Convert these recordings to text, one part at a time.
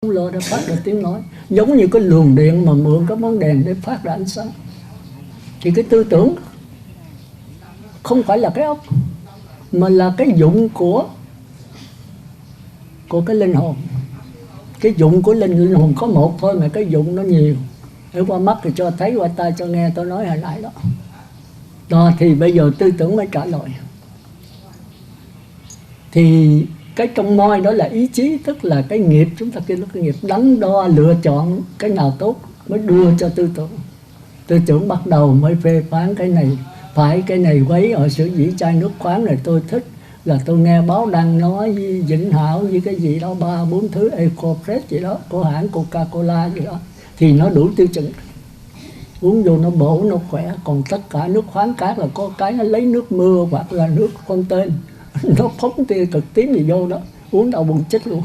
không lơ để phát ra tiếng nói, giống như cái luồng điện mà mượn cái bóng đèn để phát ra ánh sáng. Thì cái tư tưởng không phải là cái óc, mà là cái dụng của cái linh hồn. Cái dụng của linh hồn có một thôi mà cái dụng nó nhiều. Ở qua mắt thì cho thấy, qua tai cho nghe, tôi nói hồi nãy đó. Đó thì bây giờ tư tưởng mới trả lời. Thì cái trong moi đó là ý chí, tức là cái nghiệp, chúng ta kêu là cái nghiệp đắn đo lựa chọn cái nào tốt mới đưa cho tư tưởng. Tư tưởng bắt đầu mới phê phán cái này phải, cái này quấy ở sử dĩ chai nước khoáng này tôi thích, là tôi nghe báo đăng nói với Vĩnh Hảo với cái gì đó 3-4 thứ Ecopress gì đó của hãng Coca-Cola gì đó, thì nó đủ tiêu chuẩn, uống vô nó bổ nó khỏe. Còn tất cả nước khoáng cát là có cái nó lấy nước mưa hoặc là nước con tên nó phóng tia cực tím gì vô đó, uống đau bụng chết luôn.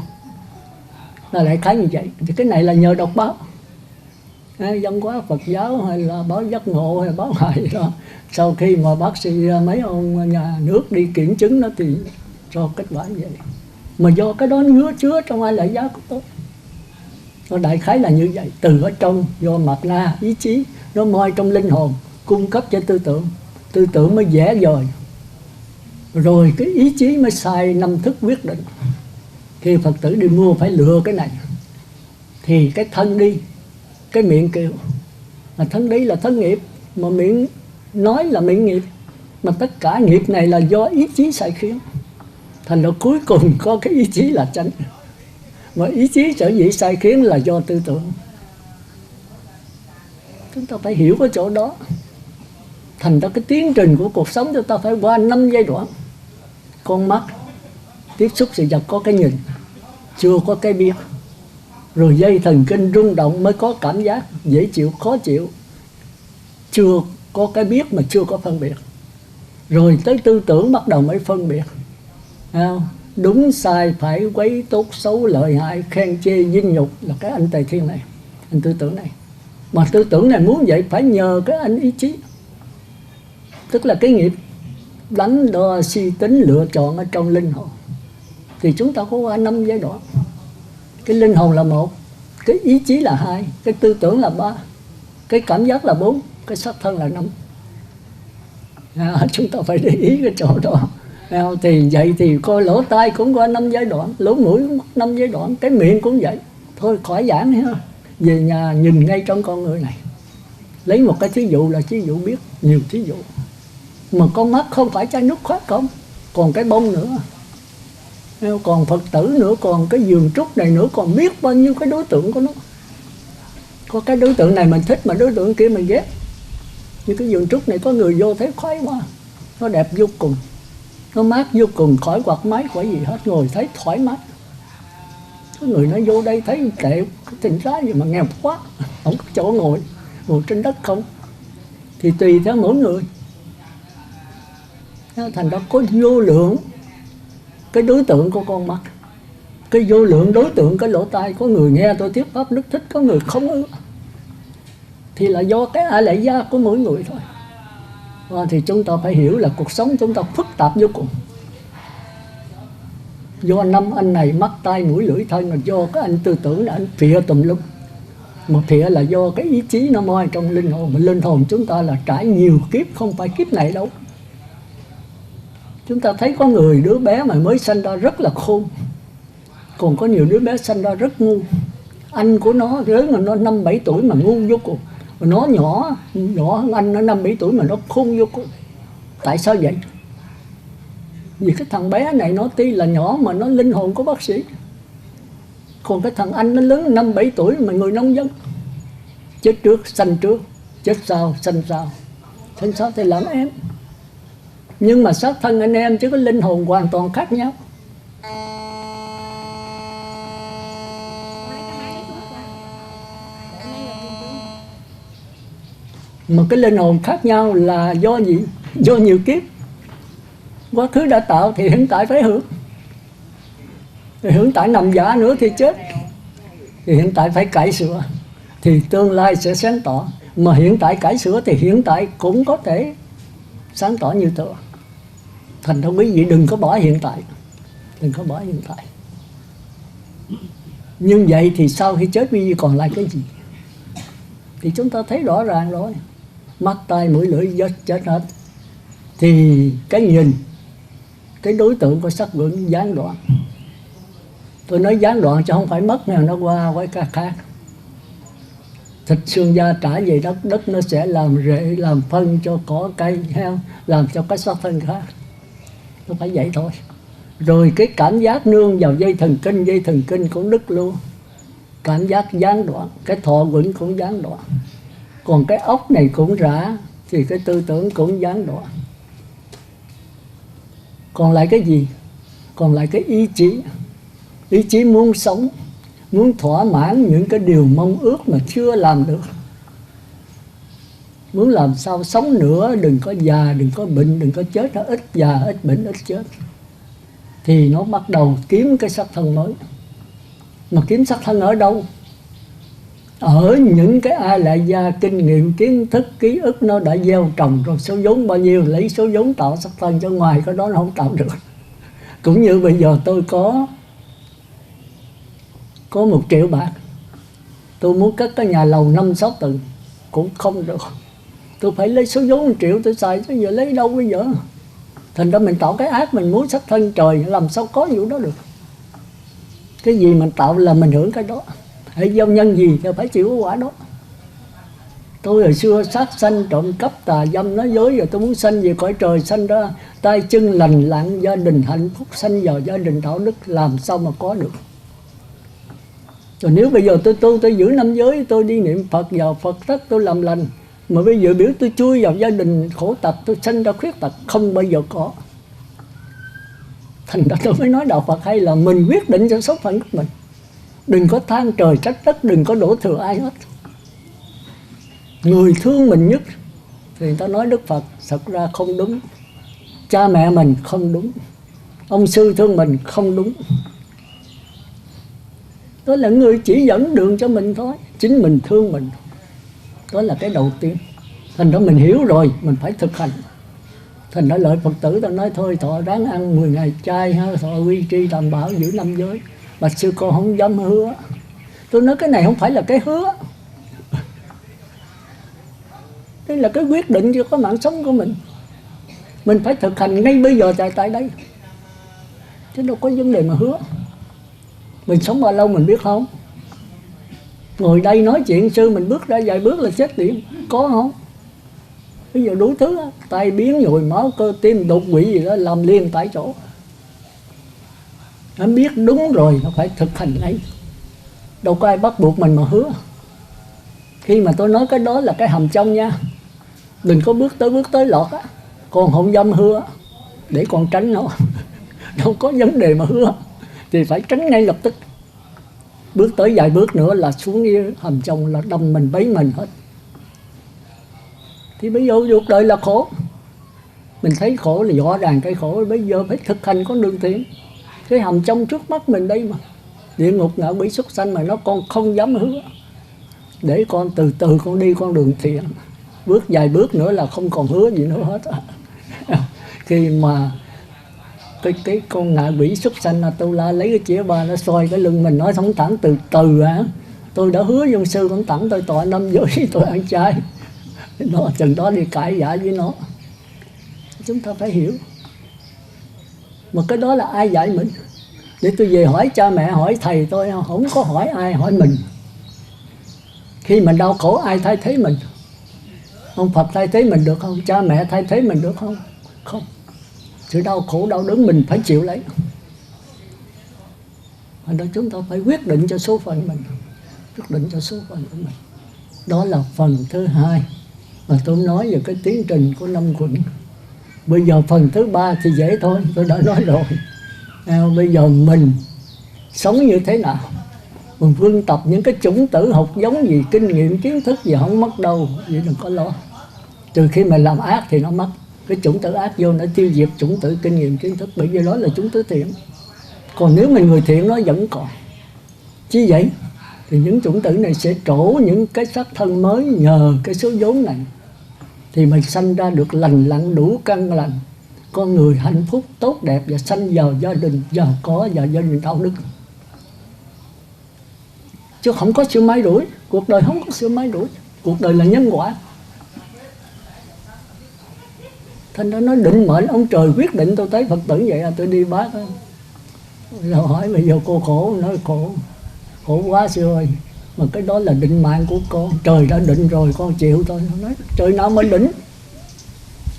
Là lại khái như vậy. Thì cái này là nhờ đọc báo văn hóa Phật giáo hay là báo Giác Ngộ hay báo Hải đó. Sau khi mà bác sĩ mấy ông nhà nước đi kiểm chứng nó thì cho kết quả như vậy. Mà do cái đó chứa trong ai lại giá cũng tốt. Nó đại khái là như vậy. Từ ở trong do mặt na ý chí nó moi trong linh hồn cung cấp cho tư tưởng. Tư tưởng mới dễ dời. Rồi cái ý chí mới sai năm thức quyết định. Khi Phật tử đi mua phải lựa cái này, thì cái thân đi, cái miệng kêu mà thân đi là thân nghiệp, mà miệng nói là miệng nghiệp. Mà tất cả nghiệp này là do ý chí sai khiến. Thành ra cuối cùng có cái ý chí là chánh. Mà ý chí sở dĩ sai khiến là do tư tưởng. Chúng ta phải hiểu cái chỗ đó. Thành ra cái tiến trình của cuộc sống chúng ta phải qua 5 giai đoạn. Con mắt tiếp xúc sự vật có cái nhìn, chưa có cái biết. Rồi dây thần kinh rung động mới có cảm giác dễ chịu, khó chịu. Chưa có cái biết mà chưa có phân biệt. Rồi tới tư tưởng bắt đầu mới phân biệt. Đúng sai, phải quấy, tốt xấu, lợi hại, khen chê, vinh nhục là cái anh Tề Thiên này, anh tư tưởng này. Mà tư tưởng này muốn vậy phải nhờ cái anh ý chí, tức là cái nghiệp đắn đo suy tính lựa chọn ở trong linh hồn. Thì chúng ta có qua 5 giai đoạn. Cái linh hồn là 1, cái ý chí là 2, cái tư tưởng là 3, cái cảm giác là 4, cái xác thân là 5. Chúng ta phải để ý cái chỗ đó. Thì vậy thì coi lỗ tai cũng qua 5 giai đoạn, lỗ mũi cũng 5 giai đoạn, cái miệng cũng vậy. Thôi khỏi giảng ha. Về nhà nhìn ngay trong con người này. Lấy một cái thí dụ là thí dụ biết, nhiều thí dụ. Mà con mắt không phải chai nước khoáng không, còn cái bông nữa, còn Phật tử nữa, còn cái giường trúc này nữa, còn biết bao nhiêu cái đối tượng của nó. Có cái đối tượng này mình thích mà đối tượng kia mình ghét. Như cái giường trúc này có người vô thấy khoái quá, nó đẹp vô cùng, nó mát vô cùng, khỏi quạt máy khỏi gì hết, ngồi thấy thoải mái. Có người nó vô đây thấy kệ cái tình giá gì mà nghèo quá, không có chỗ ngồi trên đất không. Thì tùy theo mỗi người. Thành ra có vô lượng cái đối tượng của con mắt, cái vô lượng đối tượng cái lỗ tai. Có người nghe tôi thuyết pháp rất thích, có người không ưa. Thì là do cái a lại gia của mỗi người thôi. Thì chúng ta phải hiểu là cuộc sống chúng ta phức tạp vô cùng. Do 5 anh này, mắt, tai, mũi, lưỡi, thân, là do cái anh tư tưởng là anh phịa tùm lum. Mà phịa là do cái ý chí nó moi trong linh hồn. Mà linh hồn chúng ta là trải nhiều kiếp, không phải kiếp này đâu. Chúng ta thấy có người đứa bé mà mới sanh ra rất là khôn, còn có nhiều đứa bé sanh ra rất ngu. Anh của nó lớn mà nó 5-7 tuổi mà ngu vô cùng. Mà nó nhỏ anh nó 5-7 tuổi mà nó khôn vô cùng. Tại sao vậy? Vì cái thằng bé này nó tuy là nhỏ mà nó linh hồn của bác sĩ. Còn cái thằng anh nó lớn 5-7 tuổi mà người nông dân. Chết trước, sanh trước, chết sau, sanh sau. Sanh sau thì làm em. Nhưng mà xác thân anh em chứ có linh hồn hoàn toàn khác nhau. Mà cái linh hồn khác nhau là do gì? Do nhiều kiếp. Quá khứ đã tạo thì hiện tại phải hưởng. Thì hiện tại nằm giả nữa thì chết. Thì hiện tại phải cải sửa. Thì tương lai sẽ sáng tỏ. Mà hiện tại cải sửa thì hiện tại cũng có thể sáng tỏ như thừa. Thành ra quý vị đừng có bỏ hiện tại. Đừng có bỏ hiện tại. Nhưng vậy thì sau khi chết quý vị còn lại cái gì? Thì chúng ta thấy rõ ràng rồi. Mắt, tai, mũi, lưỡi chết hết. Thì cái nhìn, cái đối tượng của sắc vượng gián đoạn. Tôi nói gián đoạn chứ không phải mất nào, nó qua với cái khác. Thịt xương da trả về đất, đất nó sẽ làm rễ, làm phân cho cỏ cây, heo, làm cho cái xác thân khác. Nó phải vậy thôi. Rồi cái cảm giác nương vào dây thần kinh cũng đứt luôn. Cảm giác gián đoạn, cái thọ vững cũng gián đoạn. Còn cái ốc này cũng rã, thì cái tư tưởng cũng gián đoạn. Còn lại cái gì? Còn lại cái ý chí. Ý chí muốn sống, muốn thỏa mãn những cái điều mong ước mà chưa làm được. Muốn làm sao sống nữa, đừng có già, đừng có bệnh, đừng có chết, nó ít già, ít bệnh, ít chết. Thì nó bắt đầu kiếm cái xác thân mới. Mà kiếm xác thân ở đâu? Ở những cái ai lại gia, kinh nghiệm, kiến thức, ký ức nó đã gieo trồng rồi. Số vốn bao nhiêu, lấy số vốn tạo xác thân, cho ngoài cái đó nó không tạo được. Cũng như bây giờ tôi có 1 triệu bạc, tôi muốn cất cái nhà lầu 5-6 tầng cũng không được. Tôi phải lấy số vốn 1 triệu tôi xài, bây giờ lấy đâu bây giờ? Thành ra mình tạo cái ác, mình muốn xác thân trời, làm sao có vụ đó được. Cái gì mình tạo là mình hưởng cái đó. Hãy gieo nhân gì thì phải chịu cái quả đó. Tôi hồi xưa sát sanh, trộm cắp, tà dâm, nói dối, rồi tôi muốn sanh về cõi trời, sanh ra tay chân lành lặn, gia đình hạnh phúc, sanh vào gia đình đạo đức, làm sao mà có được. Rồi nếu bây giờ tôi tu, tôi giữ 5 giới, tôi đi niệm Phật vào Phật thất, tôi làm lành, mà bây giờ biểu tôi chui vào gia đình khổ tật, tôi sanh ra khuyết tật, không bao giờ có. Thành ra tôi mới nói đạo Phật hay là mình quyết định cho số phận của mình. Đừng có than trời trách đất, đừng có đổ thừa ai hết. Người thương mình nhất thì người ta nói Đức Phật, thật ra không đúng. Cha mẹ mình không đúng, ông sư thương mình không đúng. Đó là người chỉ dẫn đường cho mình thôi. Chính mình thương mình, đó là cái đầu tiên. Thành ra mình hiểu rồi, mình phải thực hành. Thành ra lợi Phật tử ta nói thôi thọ ráng ăn 10 ngày chay, thọ quy tri tàm bảo, giữ 5 giới. Bạch sư cô không dám hứa. Tôi nói cái này không phải là cái hứa, đây là cái quyết định cho cái mạng sống của mình. Mình phải thực hành ngay bây giờ tại đây, chứ đâu có vấn đề mà hứa. Mình sống bao lâu mình biết không? Ngồi đây nói chuyện sư mình bước ra vài bước là chết điểm, có không? Bây giờ đủ thứ, tai biến, nhồi máu, cơ tim, đột quỵ gì đó làm liền tại chỗ. Nó biết đúng rồi, nó phải thực hành ngay. Đâu có ai bắt buộc mình mà hứa. Khi mà tôi nói cái đó là cái hầm trong nha, đừng có bước tới lọt á. Còn không dám hứa để con tránh nó. Đâu có vấn đề mà hứa, thì phải tránh ngay lập tức. Bước tới vài bước nữa là xuống cái hầm trong, là đâm mình, bấy mình hết. Thì bây giờ cuộc đời là khổ. Mình thấy khổ là rõ ràng cái khổ. Bây giờ phải thực hành con đường thiện. Cái hầm trong trước mắt mình đây mà, địa ngục, ngạ quỷ, súc sanh mà nó con không dám hứa. Để con từ từ con đi con đường thiện. Bước vài bước nữa là không còn hứa gì nữa hết. Khi mà cái con ngạ quỷ súc sanh Atula lấy cái chĩa ba nó soi cái lưng mình, nói thẳng thẳng từ từ á, tôi đã hứa dân sư thẳng thẳng tôi tọa 5 giới, tôi ăn chay. Nó chừng đó đi cãi giả với nó. Chúng ta phải hiểu. Mà cái đó là ai dạy mình? Để tôi về hỏi cha mẹ, hỏi thầy tôi, không có hỏi ai, hỏi mình. Khi mình đau khổ ai thay thế mình? Ông Phật thay thế mình được không? Cha mẹ thay thế mình được không? Không. Sự đau khổ, đau đớn mình phải chịu lấy. Và đó chúng ta phải quyết định cho số phận mình. Quyết định cho số phận của mình. Đó là phần thứ 2. Và tôi nói về cái tiến trình của 5 quận. Bây giờ phần thứ 3 thì dễ thôi, tôi đã nói rồi. Bây giờ mình sống như thế nào? Mình vun tập những cái chủng tử học giống gì, kinh nghiệm, kiến thức gì không mất đâu, vậy đừng có lo. Trừ khi mình làm ác thì nó mất. Cái chủng tử ác vô nó tiêu diệt chủng tử kinh nghiệm, kiến thức, bởi vì đó là chủng tử thiện. Còn nếu mình người thiện nó vẫn còn. Chứ vậy thì những chủng tử này sẽ trổ những cái xác thân mới nhờ cái số vốn này. Thì mình sanh ra được lành lặn, đủ căn lành, con người hạnh phúc, tốt đẹp và sanh vào gia đình giàu có và gia đình đạo đức. chứ không có sự may rủi. Cuộc đời không có sự may rủi, cuộc đời là nhân quả. Thành ra nó định mệnh, ông trời quyết định tôi tới Phật tử vậy, tôi đi bác đó. Rồi hỏi bây giờ cô khổ, nói khổ quá sư ơi, mà cái đó là định mạng của con, trời đã định rồi con chịu thôi. Nói trời nào mà định,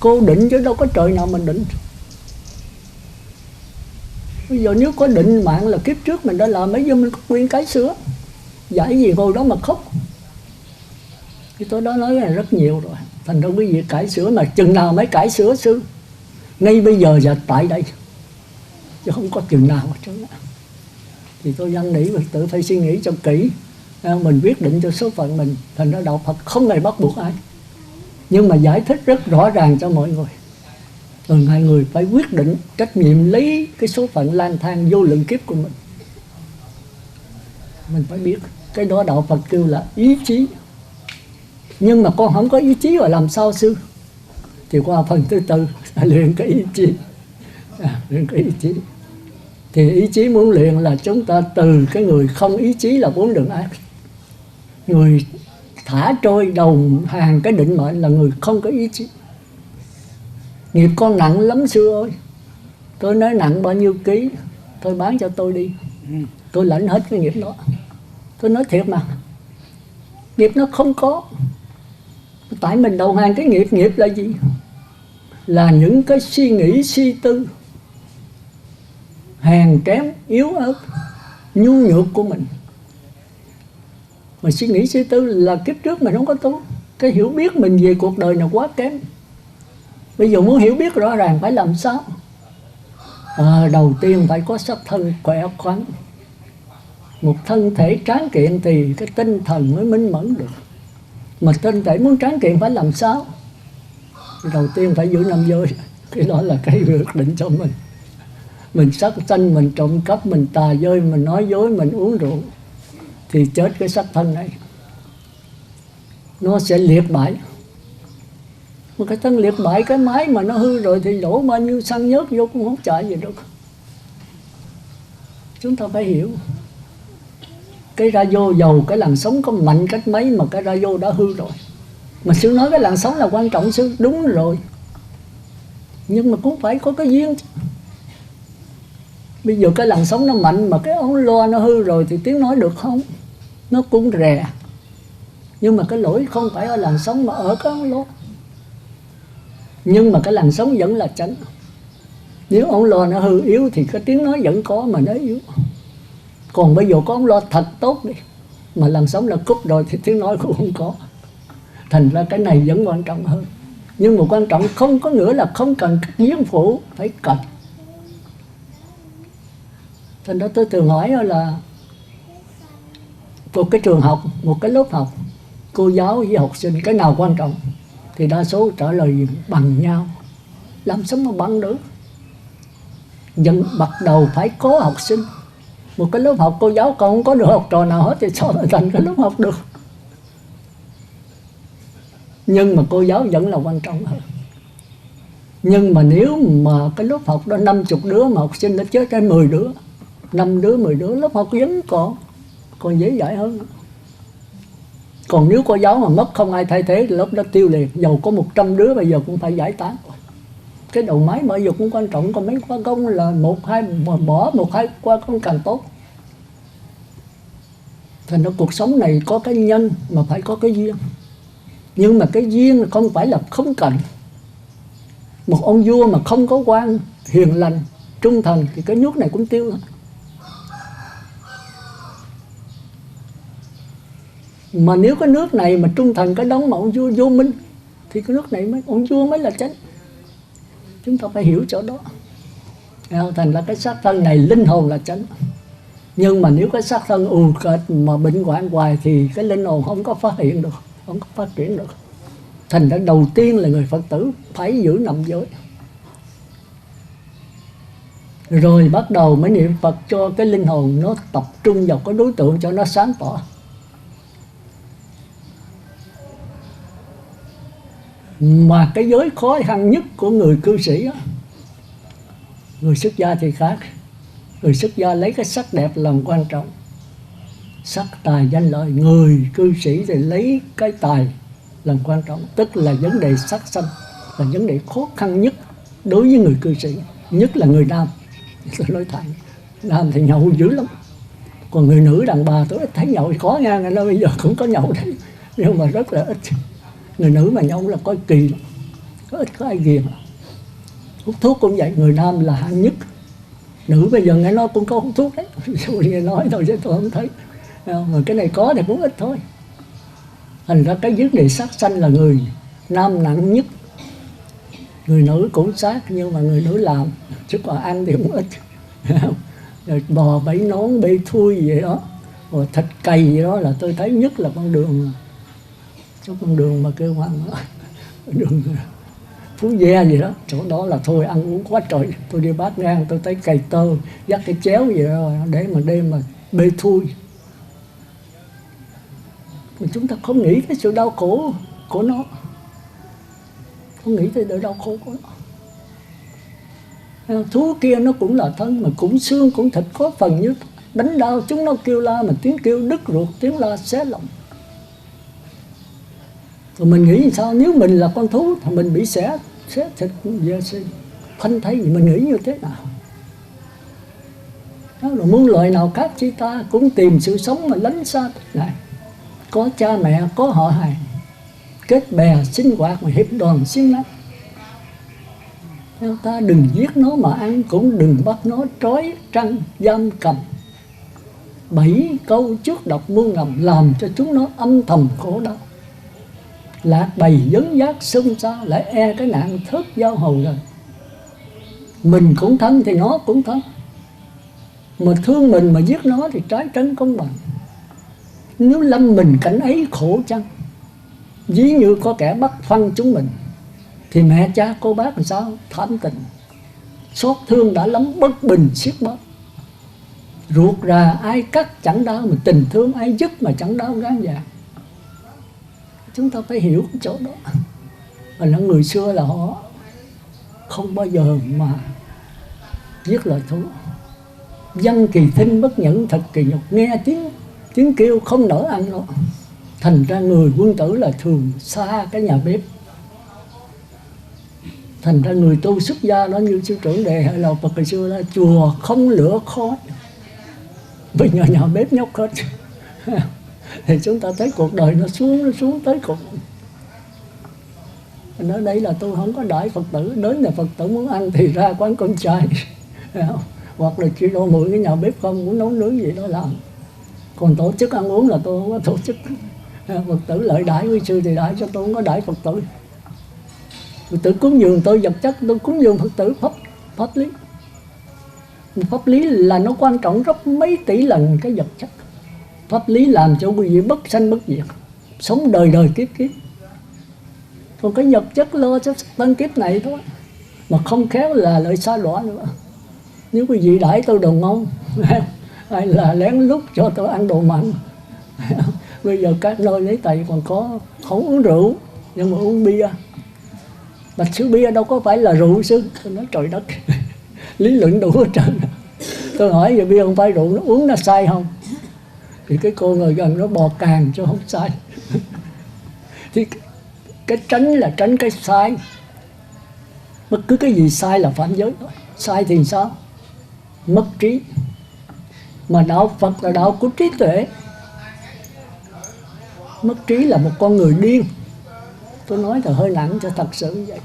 cô định chứ đâu có trời nào mà định. Bây giờ nếu có định mạng là kiếp trước mình đã làm, mấy giờ mình có quyền cải sửa, giải gì ngồi đó mà khóc. Thì tôi đã nói là rất nhiều rồi. Thành ra quý vị cải sửa, mà chừng nào mới cải sửa sư? Ngay bây giờ và tại đây, chứ không có chừng nào hết trơn. Thì tôi năn nỉ Phật tử phải suy nghĩ cho kỹ, mình quyết định cho số phận mình. Thành ra đạo Phật không hề bắt buộc ai, nhưng mà giải thích rất rõ ràng cho mọi người. Rồi hai người phải quyết định trách nhiệm lấy cái số phận lang thang vô lượng kiếp của mình. Mình phải biết cái đó đạo Phật kêu là ý chí. Nhưng mà con không có ý chí rồi làm sao sư? Thì qua phần thứ tư luyện cái ý chí. Luyện cái ý chí. Thì ý chí muốn luyện là chúng ta từ cái người không ý chí là bốn đường ác. Người thả trôi đầu hàng cái định mệnh là người không có ý chí. Nghiệp con nặng lắm sư ơi. Tôi nói nặng bao nhiêu ký, tôi bán cho tôi đi, tôi lãnh hết cái nghiệp đó. Tôi nói thiệt mà, nghiệp nó không có. Tại mình đầu hàng cái nghiệp. Nghiệp là gì? Là những cái suy nghĩ suy tư hèn kém, yếu ớt, nhu nhược của mình. Mà suy nghĩ suy tư là kiếp trước mình không có tu. Cái hiểu biết mình về cuộc đời là quá kém. Bây giờ muốn hiểu biết rõ ràng phải làm sao? Đầu tiên phải có sắc thân khỏe khoắn, một thân thể tráng kiện thì cái tinh thần mới minh mẫn được. Mà tinh thể muốn tráng kiện phải làm sao? Đầu tiên phải giữ năm giới. Cái đó là cái quyết định cho mình. Mình sát sanh, mình trộm cắp, mình tà dơi, mình nói dối, mình uống rượu thì chết cái sắc thân này. Nó sẽ liệt bại. Một cái thân liệt bại, cái máy mà nó hư rồi thì đổ bao nhiêu xăng nhớt vô cũng không chạy gì đâu. Chúng ta phải hiểu. Cái radio dầu, cái làn sóng có mạnh cách mấy mà cái radio đã hư rồi. Mà sư nói cái làn sóng là quan trọng sư, đúng rồi. Nhưng mà cũng phải có cái duyên. Bây giờ cái làn sóng nó mạnh mà cái ống loa nó hư rồi thì tiếng nói được không? Nó cũng rè. Nhưng mà cái lỗi không phải ở làn sóng mà ở cái ống loa. Nhưng mà cái làn sóng vẫn là chánh. Nếu ống loa nó hư yếu thì cái tiếng nói vẫn có mà nó yếu. Còn bây giờ có ống loa thật tốt đi, mà làn sóng là cúp rồi thì tiếng nói cũng không có. Thành ra cái này vẫn quan trọng hơn. Nhưng mà quan trọng không có nghĩa là không cần các duyên phụ, phải cần. Thành ra tôi thường hỏi là một cái trường học, một cái lớp học, cô giáo với học sinh cái nào quan trọng? Thì đa số trả lời bằng nhau. Làm sao mà bằng được? Dân bắt đầu phải có học sinh. Một cái lớp học cô giáo còn không có được học trò nào hết thì sao mà thành cái lớp học được? Nhưng mà cô giáo vẫn là quan trọng hơn. Nhưng mà nếu mà cái lớp học đó 50 đứa mà học sinh nó chết tới 10 đứa, 5 đứa, 10 đứa, lớp học vẫn còn dễ dãi hơn. Còn nếu cô giáo mà mất không ai thay thế thì lớp đó tiêu liền. Dầu có 100 đứa bây giờ cũng phải giải tán. Cái đầu máy bây giờ cũng quan trọng. Còn mấy khoa công là 1-2 mà bỏ 1-2 khoa công càng tốt. Thành ra cuộc sống này có cái nhân mà phải có cái duyên. Nhưng mà cái duyên không phải là không cần. Một ông vua mà không có quan hiền lành, trung thần thì cái nước này cũng tiêu thôi. Mà nếu cái nước này mà trung thần cái đống mà ông vua vô minh thì cái nước này ông vua mới là chánh. Chúng ta phải hiểu chỗ đó. Thành ra cái xác thân này linh hồn là chánh. Nhưng mà nếu cái xác thân ù kệch mà bệnh hoạn hoài thì cái linh hồn không có phát hiện được, không có phát triển được. Thành ra đầu tiên là người Phật tử phải giữ năm giới. Rồi bắt đầu mới niệm Phật cho cái linh hồn nó tập trung vào cái đối tượng cho nó sáng tỏ. Mà cái giới khó khăn nhất của người cư sĩ á, người xuất gia thì khác. Người xuất gia lấy cái sắc đẹp làm quan trọng. Sắc tài danh lợi, người cư sĩ thì lấy cái tài làm quan trọng, tức là vấn đề sắc sanh là vấn đề khó khăn nhất đối với người cư sĩ, nhất là người nam. Tôi nói thẳng, nam thì nhậu dữ lắm, còn người nữ đàn bà tôi ít thấy nhậu, có ngang nó bây giờ cũng có nhậu đấy, nhưng mà rất là ít. Người nữ mà nhậu là coi kỳ lắm, có ít có ai ghiền. Hút thuốc cũng vậy, người nam là hạng nhất, nữ bây giờ nghe nói cũng có hút thuốc đấy, tôi nghe nói thôi chứ tôi không thấy. Mà cái này có thì cũng ít thôi. Thành ra cái vấn đề sát sanh là người nam nặng nhất. Người nữ cũng sát nhưng mà người nữ làm, chứ còn ăn thì cũng ít. Rồi bò bẫy nón bê thui gì đó, rồi thịt cầy gì đó là tôi thấy nhất là con đường, cái con đường mà kêu bằng đường Phú Gia gì đó, chỗ đó là thôi ăn uống quá trời. Tôi đi Bát Ngang tôi thấy cày tơ dắt cái chéo gì đó để mà đêm mà bê thui. Mà chúng ta không nghĩ tới sự đau khổ của nó, không nghĩ tới sự đau khổ của nó. Thú kia nó cũng là thân, mà cũng xương cũng thịt, có phần như đánh đau chúng nó kêu la, mà tiếng kêu đứt ruột, tiếng la xé lòng. Rồi mình nghĩ sao, nếu mình là con thú thì mình bị xé thịt vệ sinh, không thấy gì, mình nghĩ như thế nào? Đó là muốn loài nào khác chi ta cũng tìm sự sống mà lánh xa này. Có cha mẹ, có họ hàng, kết bè sinh hoạt mà hiệp đoàn siêng năng. Ta đừng giết nó mà ăn, cũng đừng bắt nó trói trăng giam cầm. Bảy câu trước độc mưu ngầm làm cho chúng nó âm thầm khổ đau. Lạc bầy vấn giác xông xa, lại e cái nạn thớt giao hầu rồi. Mình cũng thân thì nó cũng thân, mà thương mình mà giết nó thì trái trấn công bằng. Nếu lâm mình cảnh ấy khổ chăng? Ví như có kẻ bắt phân chúng mình, thì mẹ cha cô bác làm sao thảm tình. Xót thương đã lắm bất bình xiết bóp. Ruột rà ai cắt chẳng đau, mà tình thương ai dứt mà chẳng đau gan dạ. Chúng ta phải hiểu cái chỗ đó. Và là người xưa là họ không bao giờ mà giết loài thú. Dân kỳ thinh bất nhẫn thật kỳ nhục, nghe tiếng kêu không nỡ ăn nó. Thành ra người quân tử là thường xa cái nhà bếp. Thành ra người tu xuất gia đó, như sư trưởng đề hay là Phật ngày xưa là chùa không lửa khói, vì nhà bếp nhóc hết. Thì chúng ta thấy cuộc đời nó xuống tới cùng. Nói đây là tôi không có đãi Phật tử, đến là Phật tử muốn ăn thì ra quán con trai, hoặc là chỉ đổ mượn cái nhà bếp không, muốn nấu nướng gì đó làm. Còn tổ chức ăn uống là tôi không có tổ chức. Phật tử lợi đãi quý sư thì đãi, cho tôi không có đãi Phật tử. Phật tử cúng dường tôi vật chất, tôi cúng dường Phật tử pháp lý. Pháp lý là nó quan trọng gấp mấy tỷ lần cái vật chất. Pháp lý làm cho quý vị bất sanh bất diệt, sống đời đời kiếp kiếp. Còn cái vật chất lo cho tân kiếp này thôi, mà không khéo là lợi xa đọa nữa. Nếu quý vị đãi tôi đồ ngon hay là lén lút cho tôi ăn đồ mặn. Bây giờ các nơi lấy Tây còn có không uống rượu nhưng mà uống bia. Bạch sứ bia đâu có phải là rượu sư. Tôi nói trời đất, lý luận đủ hết trơn. Tôi hỏi giờ bia không phải rượu, nó uống nó sai không? Thì cái cô ngồi gần nó bò càng cho không sai. Thì cái tránh là tránh cái sai. Bất cứ cái gì sai là phạm giới thôi. Sai thì sao? Mất trí. Mà đạo Phật là đạo của trí tuệ. Mất trí là một con người điên. Tôi nói là hơi nặng cho thật sự như vậy.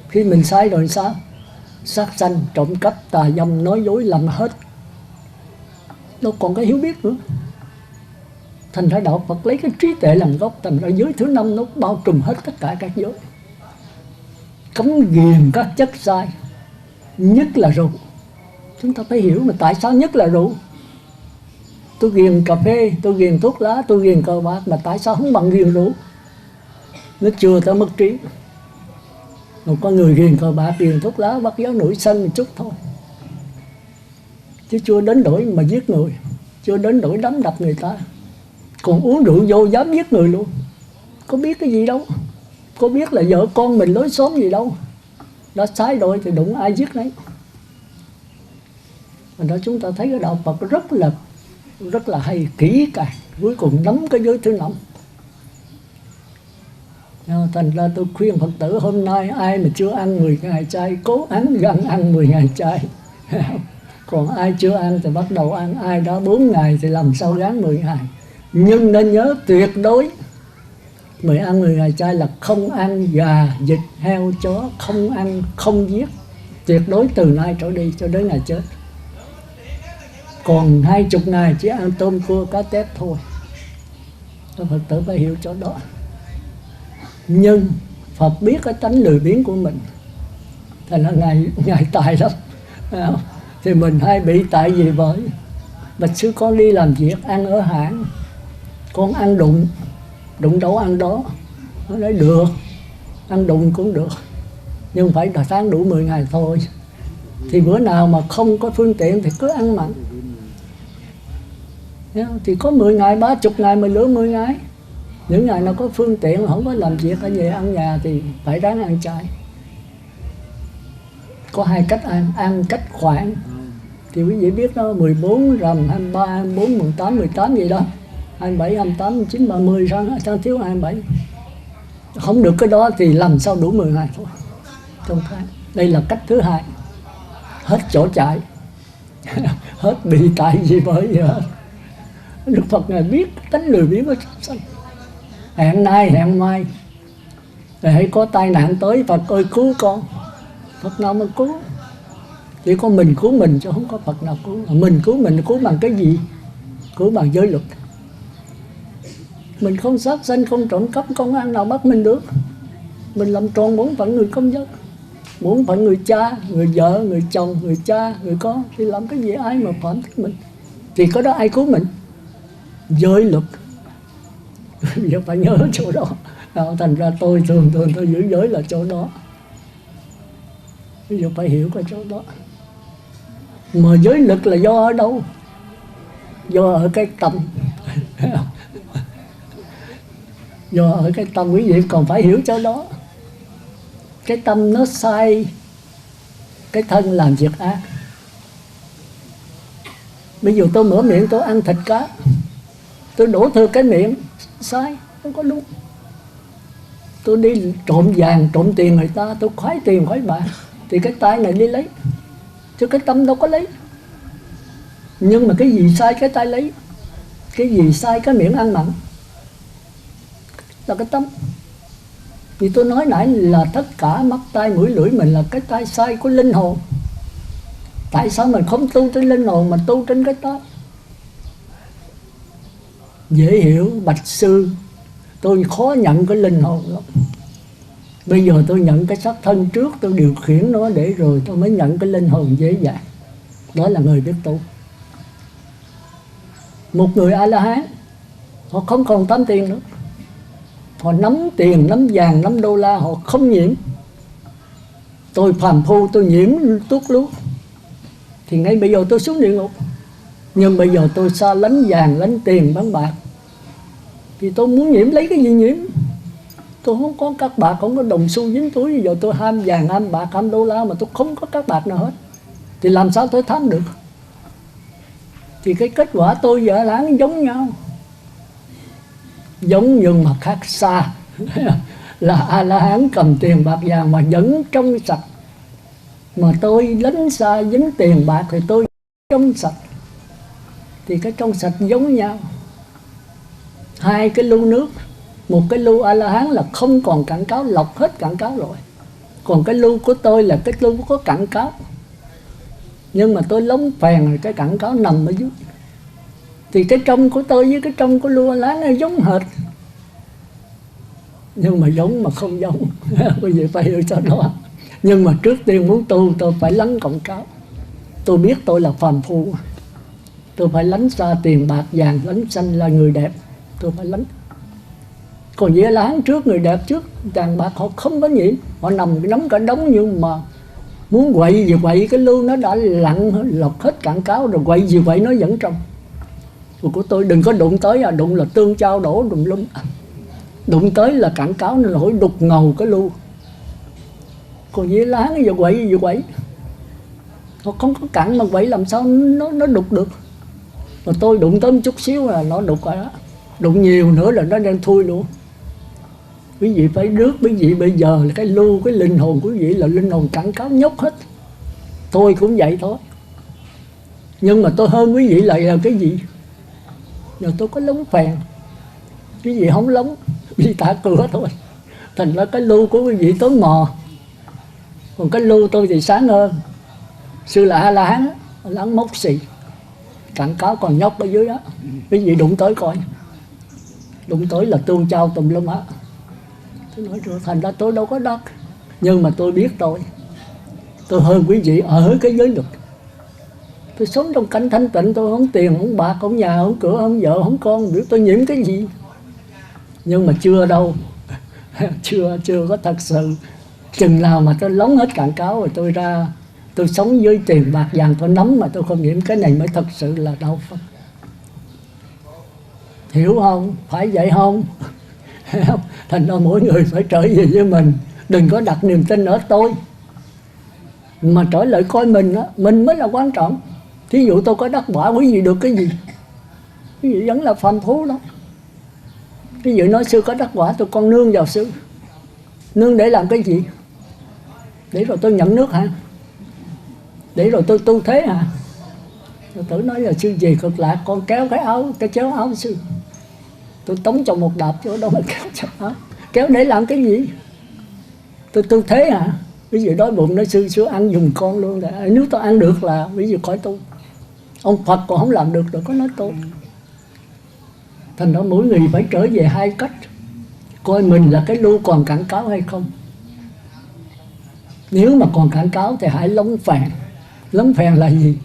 Khi mình sai rồi sao? Sát sanh, trộm cắp, tà dâm, nói dối làm hết. Đâu còn cái hiểu biết nữa. Thành ra đạo Phật lấy cái trí tuệ làm gốc. Thành ra giới thứ 5 nó bao trùm hết tất cả các giới. Cấm ghiền các chất sai, nhất là rượu. Chúng ta phải hiểu mà tại sao nhất là rượu. Tôi ghiền cà phê, tôi ghiền thuốc lá, tôi ghiền cờ bạc, mà tại sao không bằng ghiền rượu? Nó chưa tới mất trí. Một con người ghiền cờ bạc, ghiền thuốc lá, bắt giáo nổi sân một chút thôi, chứ chưa đến nỗi mà giết người, chưa đến nỗi đấm đập người ta. Còn uống rượu vô dám giết người luôn. Có biết cái gì đâu, có biết là vợ con mình lối xóm gì đâu. Đã sai rồi thì đụng ai giết nấy. Và đó chúng ta thấy cái đạo Phật rất là hay, kỹ càng. cuối cùng nắm cái giới thứ 5. Thành ra tôi khuyên Phật tử hôm nay ai mà chưa ăn 10 ngày chay cố gắng ăn 10 ngày chay. Còn ai chưa ăn thì bắt đầu ăn, ai đã 4 ngày thì làm sao gắng 10 ngày. Nhưng nên nhớ tuyệt đối mời ăn 10 ngày chay là không ăn gà, vịt, heo, chó, không ăn, không giết. Tuyệt đối từ nay trở đi cho đến ngày chết. Còn 20 ngày chỉ ăn tôm, cua, cá tép thôi. Phật tử phải hiểu chỗ đó. Nhưng Phật biết cái tánh lười biếng của mình, thành ra Ngài tài lắm. Thì mình hay bị tại vì bởi bạch sư con đi làm việc ăn ở hãng, con ăn đụng đâu ăn đó. Nó nói được, ăn đụng cũng được, nhưng phải tháng đủ 10 ngày thôi. Thì bữa nào mà không có phương tiện thì cứ ăn mặn. Thì có 10 ngày, 30 ngày, 10 ngày. Những ngày nào có phương tiện không có làm việc ở về ăn nhà thì phải ráng ăn chay. Có 2 cách ăn cách khoảng. Thì quý vị biết đó, 14 rằm 23, 24, 18 gì đó, 27, 28, 29, 30 tháng thiếu 27. Không được cái đó thì làm sao đủ 10 ngày thôi trong tháng. Đây là cách thứ 2. Hết chỗ chạy. Hết bị tại gì bởi gì hết. Đức Phật Ngài biết tánh lười biếng của chúng sanh. Hẹn nay hẹn mai, rồi hãy có tai nạn tới Phật ơi cứu con. Phật nào mà cứu? Chỉ có mình cứu mình chứ không có Phật nào cứu. Mình cứu bằng cái gì? Cứu bằng giới luật. Mình không sát sanh, không trộm cắp, công an nào bắt mình được. Mình làm tròn bổn phận người công dân, bổn phận người cha, người vợ, người chồng, người cha, người con. Thì làm cái gì ai mà phạm thích mình? Thì có đó ai cứu mình? Giới luật. Giờ phải nhớ chỗ đó. Thành ra tôi thường tôi giữ giới là chỗ đó. Bây giờ phải hiểu cái chỗ đó. Mà giới lực là do ở đâu? Do ở cái tâm. Do ở cái tâm, quý vị còn phải hiểu chỗ đó. Cái tâm nó sai, cái thân làm việc ác. Bây giờ tôi mở miệng tôi ăn thịt cá, tôi đổ thừa cái miệng, sai, không có đúng. Tôi đi trộm vàng, trộm tiền người ta, tôi khoái tiền, khoái bạc, thì cái tay này đi lấy, chứ cái tâm đâu có lấy. Nhưng mà cái gì sai cái tay lấy, cái gì sai cái miệng ăn mặn, là cái tâm. Vì tôi nói nãy là tất cả mắt, tai, mũi, lưỡi mình là cái tay sai của linh hồn. Tại sao mình không tu trên linh hồn mà tu trên cái tay? Dễ hiểu, bạch sư, tôi khó nhận cái linh hồn lắm. Bây giờ tôi nhận cái xác thân trước, tôi điều khiển nó để rồi tôi mới nhận cái linh hồn dễ dàng. Đó là người biết tu. Một người A-la-hán, họ không còn tham tiền nữa. Họ nắm tiền, nắm vàng, nắm đô la, họ không nhiễm. Tôi phàm phu, tôi nhiễm tuốt lút, thì ngay bây giờ tôi xuống địa ngục. Nhưng bây giờ tôi xa lánh vàng, lánh tiền, bán bạc, thì tôi muốn nhiễm lấy cái gì nhiễm? Tôi không có các bạc, không có đồng xu dính túi. Bây giờ tôi ham vàng, ham bạc, ham đô la mà tôi không có các bạc nào hết, thì làm sao tôi tham được? Thì cái kết quả tôi và A-la-hán giống nhau, giống nhưng mà khác xa. Là A-la-hán cầm tiền bạc vàng mà vẫn trong sạch, mà tôi lánh xa dính tiền bạc thì tôi trong sạch. Thì cái trong sạch giống nhau. Hai cái lu nước, một cái lu A-la-hán là không còn cản cáo, lọc hết cản cáo rồi. Còn cái lu của tôi là cái lu có cản cáo, nhưng mà tôi lóng phèn rồi cái cản cáo nằm ở dưới. Thì cái trong của tôi với cái trong của lu A-la-hán nó giống hệt, nhưng mà giống mà không giống. Quý vị phải hiểu cho đó. Nhưng mà trước tiên muốn tu tôi phải lánh cản cáo. Tôi biết tôi là phàm phu, tôi phải lánh xa tiền bạc vàng, lánh sanh là người đẹp, tôi phải lánh. Còn với A-la-hán trước, người đẹp trước, vàng bạc họ không có nhiễm. Họ nằm nắm cả đống, nhưng mà muốn quậy gì quậy, cái lưu nó đã lặn lọc hết cản cáo rồi, quậy gì quậy nó vẫn trong. Rồi của tôi đừng có đụng tới, đụng là tương trao đổ đùm lum. Đụng tới là cản cáo nó nổi đục ngầu cái lưu. Còn với A-la-hán giờ quậy gì quậy, họ không có cản mà quậy làm sao nó đục được. Mà tôi đụng tới một chút xíu là nó đục rồi đó. Đụng nhiều nữa là nó đang thui luôn. Quý vị phải rước quý vị bây giờ là cái lưu, cái linh hồn quý vị là linh hồn cẳng cáo nhóc hết. Tôi cũng vậy thôi. Nhưng mà tôi hơn quý vị lại là cái gì? Giờ tôi có lóng phèn, quý vị không lóng, vì tạ cửa thôi. Thành ra cái lưu của quý vị tối mò, còn cái lưu tôi thì sáng hơn. Sư là A La Hán, láng mốc xì, cẳng cáo còn nhóc ở dưới đó. Quý vị đụng tới coi, đụng tới là tương trao tùm lum á. Tôi nói rồi, thành ra tôi đâu có đắc. Nhưng mà tôi biết tôi hơn quý vị ở cái giới luật. Tôi sống trong cảnh thanh tịnh, tôi không tiền, không bạc, không nhà, không cửa, không vợ, không con, biết tôi nhiễm cái gì. Nhưng mà chưa đâu, chưa có thật sự. Chừng nào mà tôi lóng hết cạn cáo rồi tôi ra, tôi sống với tiền bạc vàng tôi nắm mà tôi không nhiễm, cái này mới thật sự là đạo Phật. Hiểu không? Phải vậy không? Thành ra mỗi người phải trở về với mình, đừng có đặt niềm tin ở tôi, mà trở lại coi mình á, mình mới là quan trọng. Thí dụ tôi có đắc quả, quý vị được cái gì? Quý vị vẫn là phàm thú đó. Ví dụ nói sư có đắc quả, tôi con nương vào sư. Nương để làm cái gì? Để rồi tôi nhận nước hả? Để rồi tôi tu thế hả? Tôi tự nói là sư gì cực lạc, con kéo cái áo, cái chéo áo sư. Tôi tống cho một đạp chỗ đó mà kéo cho áo. Kéo để làm cái gì? Tôi tu thế hả? Ví dụ đói bụng nói sư ăn dùng con luôn. Nếu tôi ăn được là ví dụ khỏi tu. Ông Phật còn không làm được rồi có nói tu. Thành ra mỗi người phải trở về hai cách, coi mình là cái lưu còn cản cáo hay không. Nếu mà còn cản cáo thì hãy lóng phèn. Lóng phèn là gì?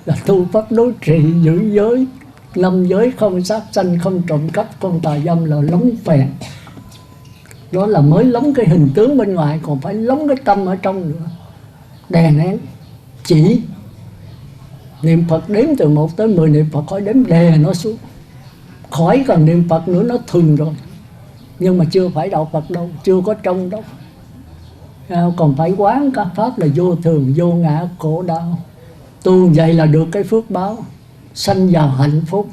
Là tu pháp đối trị, giữ giới, năm giới, không sát sanh, không trộm cắp, không tà dâm, là lóng phèn. Đó là mới lóng cái hình tướng bên ngoài, còn phải lóng cái tâm ở trong nữa. Đè nén, chỉ niệm Phật đếm từ 1 tới 10 niệm Phật, khỏi đếm đè nó xuống. Khỏi cần niệm Phật nữa, nó thuần rồi. Nhưng mà chưa phải đạo Phật đâu, chưa có trong đâu. Còn phải quán các pháp là vô thường, vô ngã, khổ đau. Tu vậy là được cái phước báo, sanh vào hạnh phúc.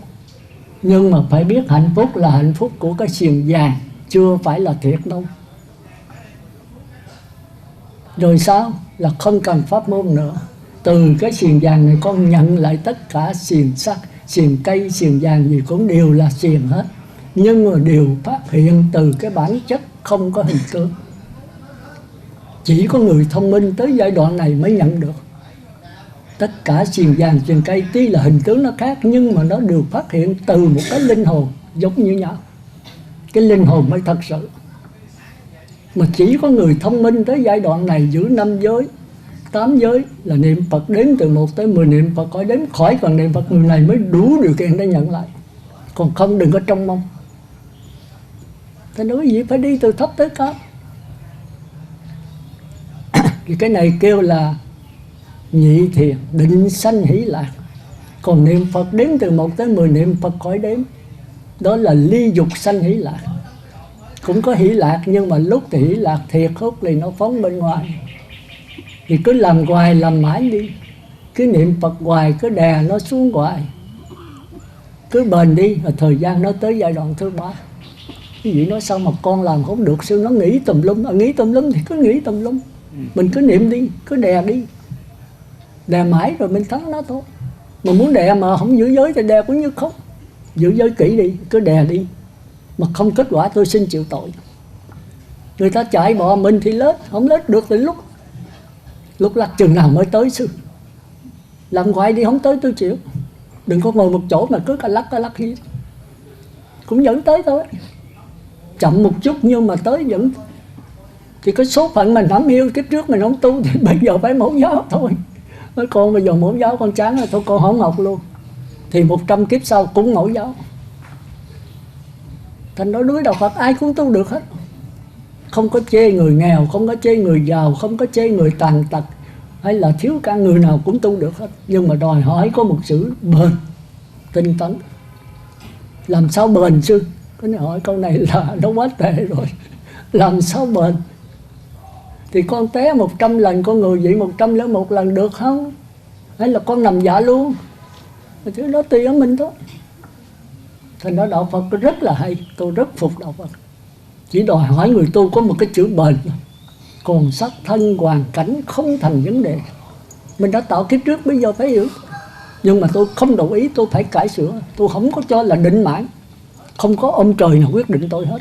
Nhưng mà phải biết hạnh phúc là hạnh phúc của cái xiềng vàng, chưa phải là thiệt đâu. Rồi sao? Là không cần pháp môn nữa. Từ cái xiềng vàng này con nhận lại tất cả xiềng sắt, xiềng cây, xiềng vàng gì cũng đều là xiềng hết. Nhưng mà đều phát hiện từ cái bản chất không có hình tướng. Chỉ có người thông minh tới giai đoạn này mới nhận được. Tất cả xiềng vàng, xiềng cây tuy là hình tướng nó khác, nhưng mà nó đều phát hiện từ một cái linh hồn giống như nhau. Cái linh hồn mới thật sự. Mà chỉ có người thông minh tới giai đoạn này giữ 5 giới, 8 giới là niệm Phật đếm từ 1 tới 10 niệm Phật, khỏi đếm khỏi cần niệm Phật, người này mới đủ điều kiện để nhận lại. Còn không đừng có trông mong. Thế nói gì phải đi từ thấp tới cao. Thì cái này kêu là nhị thiền, định sanh hỷ lạc. Còn niệm Phật đếm từ 1 tới 10 niệm Phật khỏi đếm, đó là ly dục sanh hỷ lạc. Cũng có hỷ lạc, nhưng mà lúc thì hỷ lạc thiệt, hút thì nó phóng bên ngoài. Thì cứ làm hoài, làm mãi đi. Cứ niệm Phật hoài, cứ đè nó xuống hoài. Cứ bền đi, rồi thời gian nó tới giai đoạn thứ 3. Cái gì nói sao mà con làm không được, sư nó nghĩ tùm lum. Nghĩ tùm lum thì cứ nghĩ tùm lum. Mình cứ niệm đi, cứ đè đi. Đè mãi rồi mình thắng nó thôi. Mà muốn đè mà không giữ giới thì đè cũng như không. Giữ giới kỹ đi, cứ đè đi. Mà không kết quả tôi xin chịu tội. Người ta chạy bò mình thì lết, không lết được thì lúc lắc chừng nào mới tới sư. Làm hoài đi, không tới tôi chịu. Đừng có ngồi một chỗ mà cứ cả lắc hi. Cũng vẫn tới thôi. Chậm một chút nhưng mà tới vẫn. Thì cái số phận mình nắm yêu, kiếp trước mình không tu thì bây giờ phải mẫu giáo thôi. Nói con bây giờ mẫu giáo con chán rồi, thôi con không học luôn. Thì 100 kiếp sau cũng mẫu giáo. Thành nói đối đạo Phật ai cũng tu được hết. Không có chê người nghèo, không có chê người giàu, không có chê người tàn tật hay là thiếu căn, người nào cũng tu được hết. Nhưng mà đòi hỏi có một sự bền, tinh tấn. Làm sao bền sư? Cái này hỏi câu này là nó quá tệ rồi. Làm sao bền? Thì con té 100 lần, con người vậy 101 lần được không? Hay là con nằm dạ luôn? Thì nó tùy ở mình thôi. Thành ra đạo Phật rất là hay, tôi rất phục đạo Phật. Chỉ đòi hỏi người tu có một cái chữ bền, còn sắc thân hoàn cảnh không thành vấn đề. Mình đã tạo kiếp trước, bây giờ phải hiểu. Nhưng mà tôi không đồng ý, tôi phải cải sửa. Tôi không có cho là định mãn. Không có ông trời nào quyết định tôi hết.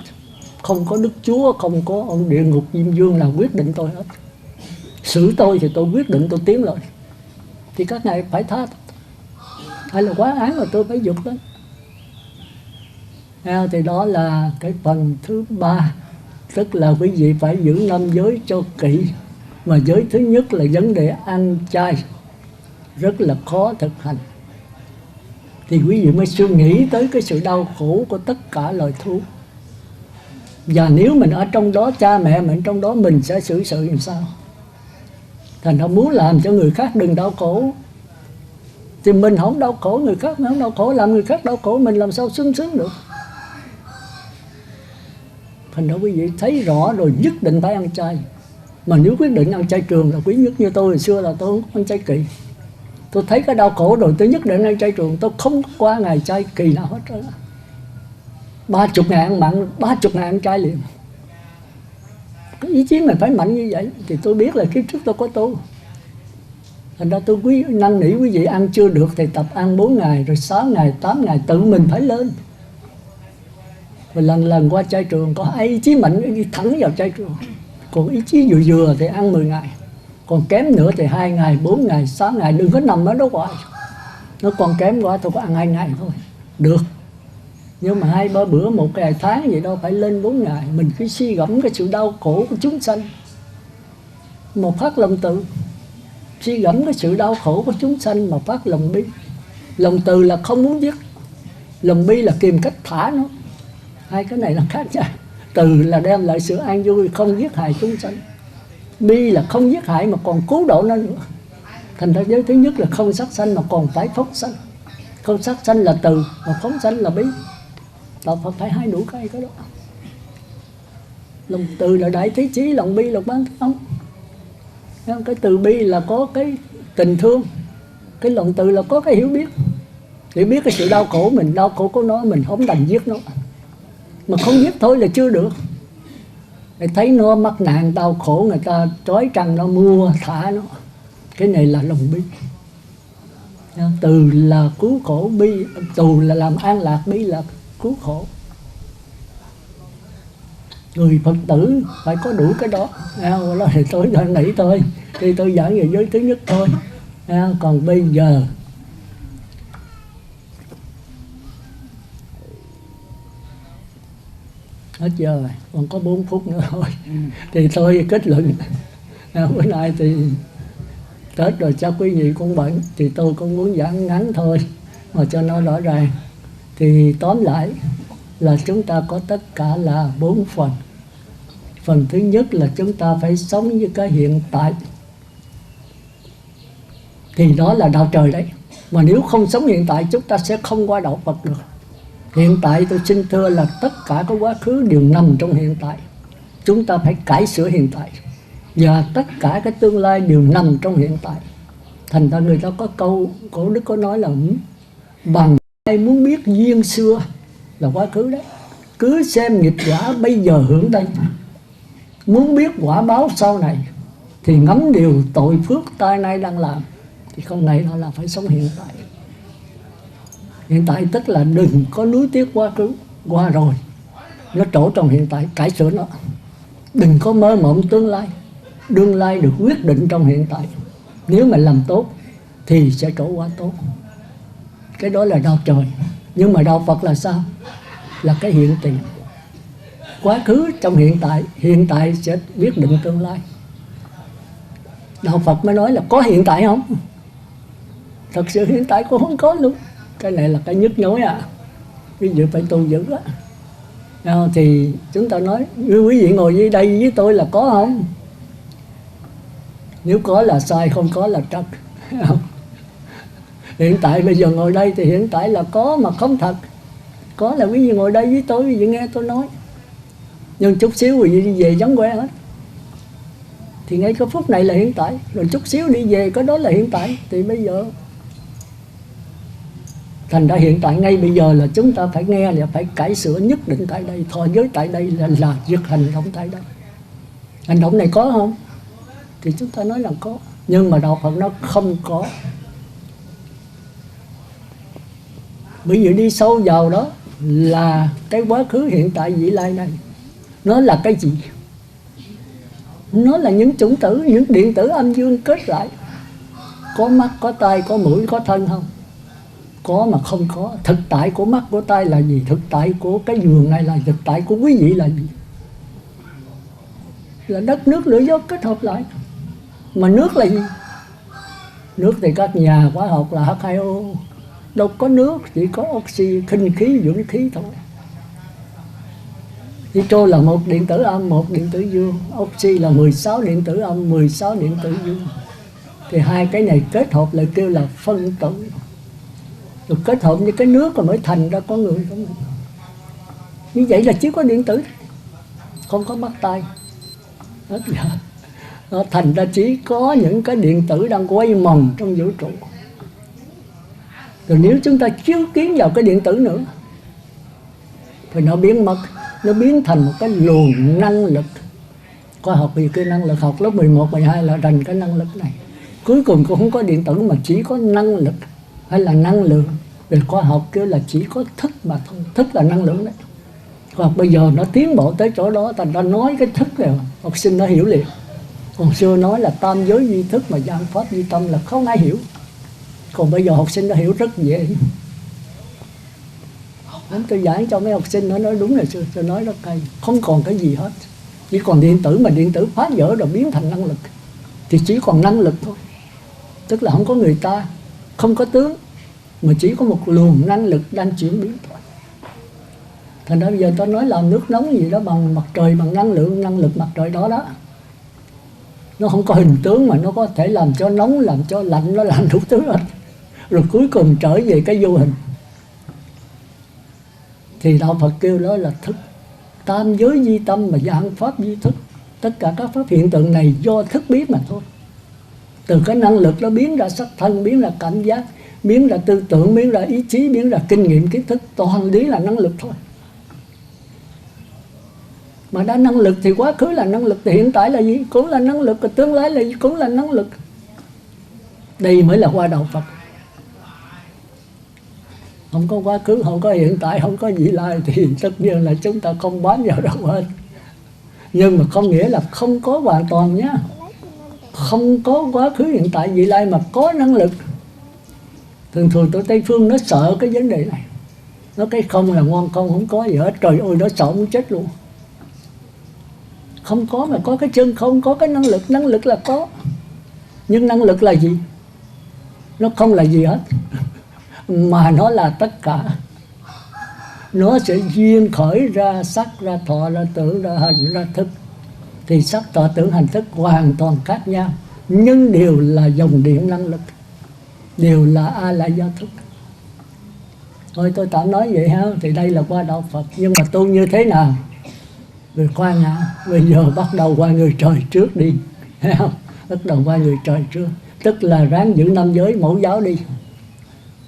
Không có Đức Chúa, không có ông địa ngục Diêm Dương nào quyết định tôi hết. Xử tôi thì tôi quyết định tôi tiến lên. Thì các ngài phải tha. Hay là quá án mà tôi phải dục đó. Thì đó là cái phần thứ 3. Tức là quý vị phải giữ 5 giới cho kỹ. Mà giới thứ nhất là vấn đề ăn chay, rất là khó thực hành. Thì quý vị mới suy nghĩ tới cái sự đau khổ của tất cả loài thú. Và nếu mình ở trong đó, cha mẹ mình trong đó, mình sẽ xử sự làm sao? Thành ra muốn làm cho người khác đừng đau khổ, thì mình không đau khổ, người khác không đau khổ. Làm người khác đau khổ, mình làm sao sung sướng được? Thành ra quý vị thấy rõ rồi, nhất định phải ăn chay. Mà nếu quyết định ăn chay trường là quý nhất. Như tôi hồi xưa là tôi không ăn chay kỳ. Tôi thấy cái đau khổ rồi tôi nhất định ăn chay trường. Tôi không qua ngày chay kỳ nào hết trơn. 30 ngày ăn mặn, 30 ngày ăn chay liền. Cái ý chí mình phải mạnh như vậy. Thì tôi biết là kiếp trước tôi có tu. Thành ra tôi năn nỉ quý vị ăn chưa được thì tập ăn 4 ngày, rồi 6 ngày, 8 ngày, tự mình phải lên. Và lần lần qua chay trường, có ai ý chí mạnh đi thẳng vào chay trường. Còn ý chí vừa vừa thì ăn 10 ngày. Còn kém nữa thì 2 ngày, 4 ngày, 6 ngày. Đừng có nằm ở đó hoài. Nó còn kém quá tôi có ăn 2 ngày thôi. Được. Nhưng mà 2-3 bữa, 1 ngày tháng vậy đâu, phải lên 4 ngày. Mình cứ suy gẫm cái sự đau khổ của chúng sanh. Một phát lòng từ. Suy gẫm cái sự đau khổ của chúng sanh mà phát lòng bi. Lòng từ là không muốn giết. Lòng bi là tìm cách thả nó. Hai cái này là khác nhau. Từ là đem lại sự an vui, không giết hại chúng sanh. Bi là không giết hại mà còn cứu độ nó nữa. Thành ra giới thứ nhất là không sát sanh mà còn phải phóng sanh. Không sát sanh là từ, mà phóng sanh là bi. Đạo Phật phải hai đủ cái đó. Lòng từ là đại thế chí, lòng bi là bán thông. Cái từ bi là có cái tình thương, cái lòng từ là có cái hiểu biết. Hiểu biết cái sự đau khổ mình, đau khổ của nó, mình không đành giết nó. Mà không giết thôi là chưa được. Để thấy nó mắc nạn đau khổ, người ta trói trăng nó, mua thả nó. Cái này là lòng bi. Từ là cứu khổ, bi tù là làm an lạc, bi là cứu khổ. Người Phật tử phải có đủ cái đó. Đó thì tôi đang nghĩ thôi, thì tôi giảng về giới thứ nhất thôi. Còn bây giờ hết giờ rồi, còn có 4 phút nữa thôi. Thì tôi kết luận bữa nay thì Tết rồi chắc quý vị cũng bận, thì tôi cũng muốn giảng ngắn thôi mà cho nó rõ ràng. Thì tóm lại là chúng ta có tất cả là 4 phần. Phần thứ nhất là chúng ta phải sống với cái hiện tại. Thì đó là đạo trời đấy. Mà nếu không sống hiện tại, chúng ta sẽ không qua đạo Phật được. Hiện tại tôi xin thưa là tất cả các quá khứ đều nằm trong hiện tại. Chúng ta phải cải sửa hiện tại. Và tất cả cái tương lai đều nằm trong hiện tại. Thành ra người ta có câu, cổ Đức có nói là bằng ai muốn biết duyên xưa là quá khứ đấy. Cứ xem nghịch quả bây giờ hưởng đây. Muốn biết quả báo sau này thì ngắm điều tội phước ta nay đang làm. Thì không này nó là phải sống hiện tại. Hiện tại tức là đừng có nuối tiếc quá khứ. Qua rồi, nó trổ trong hiện tại, cải sửa nó. Đừng có mơ mộng tương lai. Tương lai được quyết định trong hiện tại. Nếu mà làm tốt thì sẽ trổ qua tốt. Cái đó là đạo trời. Nhưng mà đạo Phật là sao? Là cái hiện tiền. Quá khứ trong hiện tại sẽ quyết định tương lai. Đạo Phật mới nói là có hiện tại không? Thật sự hiện tại cũng không có luôn. Cái này là cái nhức nhối à. Quý vị phải tu dữ á. Thì chúng ta nói, quý vị ngồi dưới đây với tôi là có không? Nếu có là sai, không có là trật. Hiện tại bây giờ ngồi đây thì hiện tại là có mà không thật. Có là quý vị ngồi đây với tôi, quý vị nghe tôi nói. Nhưng chút xíu quý vị đi về vắng que hết. Thì ngay cái phút này là hiện tại. Rồi chút xíu đi về, cái đó là hiện tại. Thì bây giờ Thành ra hiện tại ngay bây giờ là chúng ta phải nghe là phải cải sửa nhất định tại đây, thọ giới tại đây là việc hành động tại đây. Hành động này có không? Thì chúng ta nói là có, nhưng mà đạo Phật nó không có. Bởi vì đi sâu vào đó là cái quá khứ hiện tại vị lai này, nó là cái gì? Nó là những chủng tử, những điện tử âm dương kết lại. Có mắt, có tai, có mũi, có thân không? Có mà không có. Thực tại của mắt, của tai là gì? Thực tại của cái giường này là thực tại của quý vị là gì? Là đất, nước, lửa, gió kết hợp lại. Mà nước là gì? Nước thì các nhà hóa học là H2O. Đâu có nước, chỉ có oxy, khinh khí, dưỡng khí thôi. Nitro là một điện tử âm, một điện tử dương. Oxy là 16 điện tử âm, 16 điện tử dương. Thì hai cái này kết hợp lại kêu là phân tử. Rồi kết hợp với cái nước rồi mới thành ra con người của mình. Như vậy là chỉ có điện tử, không có mắt tai. Nó thành ra chỉ có những cái điện tử đang quay vòng trong vũ trụ. Rồi nếu chúng ta chiếu kiến vào cái điện tử nữa thì nó biến mất, nó biến thành một cái luồng năng lực. Khoa học vì cái năng lực học lớp 11, 12 là rành cái năng lực này. Cuối cùng cũng không có điện tử mà chỉ có năng lực hay là năng lượng. Về khoa học kêu là chỉ có thức mà thôi, thức là năng lượng đấy. Khoa học bây giờ nó tiến bộ tới chỗ đó, ta nói cái thức này học sinh nó hiểu liền. Còn xưa nói là tam giới duy thức mà giảng pháp duy tâm là không ai hiểu. Còn bây giờ học sinh nó hiểu rất dễ. Tôi giảng cho mấy học sinh nó nói đúng là xưa tôi nói rất hay. Không còn cái gì hết, chỉ còn điện tử, mà điện tử phá vỡ rồi biến thành năng lực thì chỉ còn năng lực thôi. Tức là không có người ta, không có tướng, mà chỉ có một luồng năng lực đang chuyển biến thôi. Thành ra bây giờ tôi nói làm nước nóng gì đó bằng mặt trời, bằng năng lực mặt trời đó đó. Nó không có hình tướng mà nó có thể làm cho nóng, làm cho lạnh, nó làm đủ thứ hết. Rồi cuối cùng trở về cái vô hình. Thì đạo Phật kêu đó là thức. Tam giới duy tâm mà dạng pháp duy thức. Tất cả các pháp hiện tượng này do thức biết mà thôi. Từ cái năng lực nó biến ra sắc thân, biến ra cảm giác, biến ra tư tưởng, biến ra ý chí, biến ra kinh nghiệm kiến thức. Toàn lý là năng lực thôi. Mà đã năng lực thì quá khứ là năng lực, thì hiện tại là gì? Cũng là năng lực, và tương lai là gì? Cũng là năng lực. Đây mới là qua đạo Phật. Không có quá khứ, không có hiện tại, không có vị lai thì tất nhiên là chúng ta không bám vào đâu hết. Nhưng mà không nghĩa là không có hoàn toàn nhé. Không có quá khứ, hiện tại, vị lai mà có năng lực. Thường tụi Tây Phương nó sợ cái vấn đề này. Nó cái không là ngon không, không có gì hết. Trời ơi, nó sợ muốn chết luôn. Không có mà có cái chân không, có cái năng lực là có. Nhưng năng lực là gì? Nó không là gì hết. Mà nó là tất cả. Nó sẽ duyên khởi ra sắc, ra thọ, ra tưởng, ra hành, ra thức. Thì sắc, thọ, tưởng, hành, thức hoàn toàn khác nhau, nhưng đều là dòng điện năng lực, đều là A Lại Do thức. Thôi tôi tạm nói vậy ha. Thì đây là qua đạo Phật. Nhưng mà tu như thế nào? Rồi khoan hả, bây giờ bắt đầu qua người trời trước đi. Thấy không? Bắt đầu qua người trời trước. Tức là ráng giữ 5 giới mẫu giáo đi.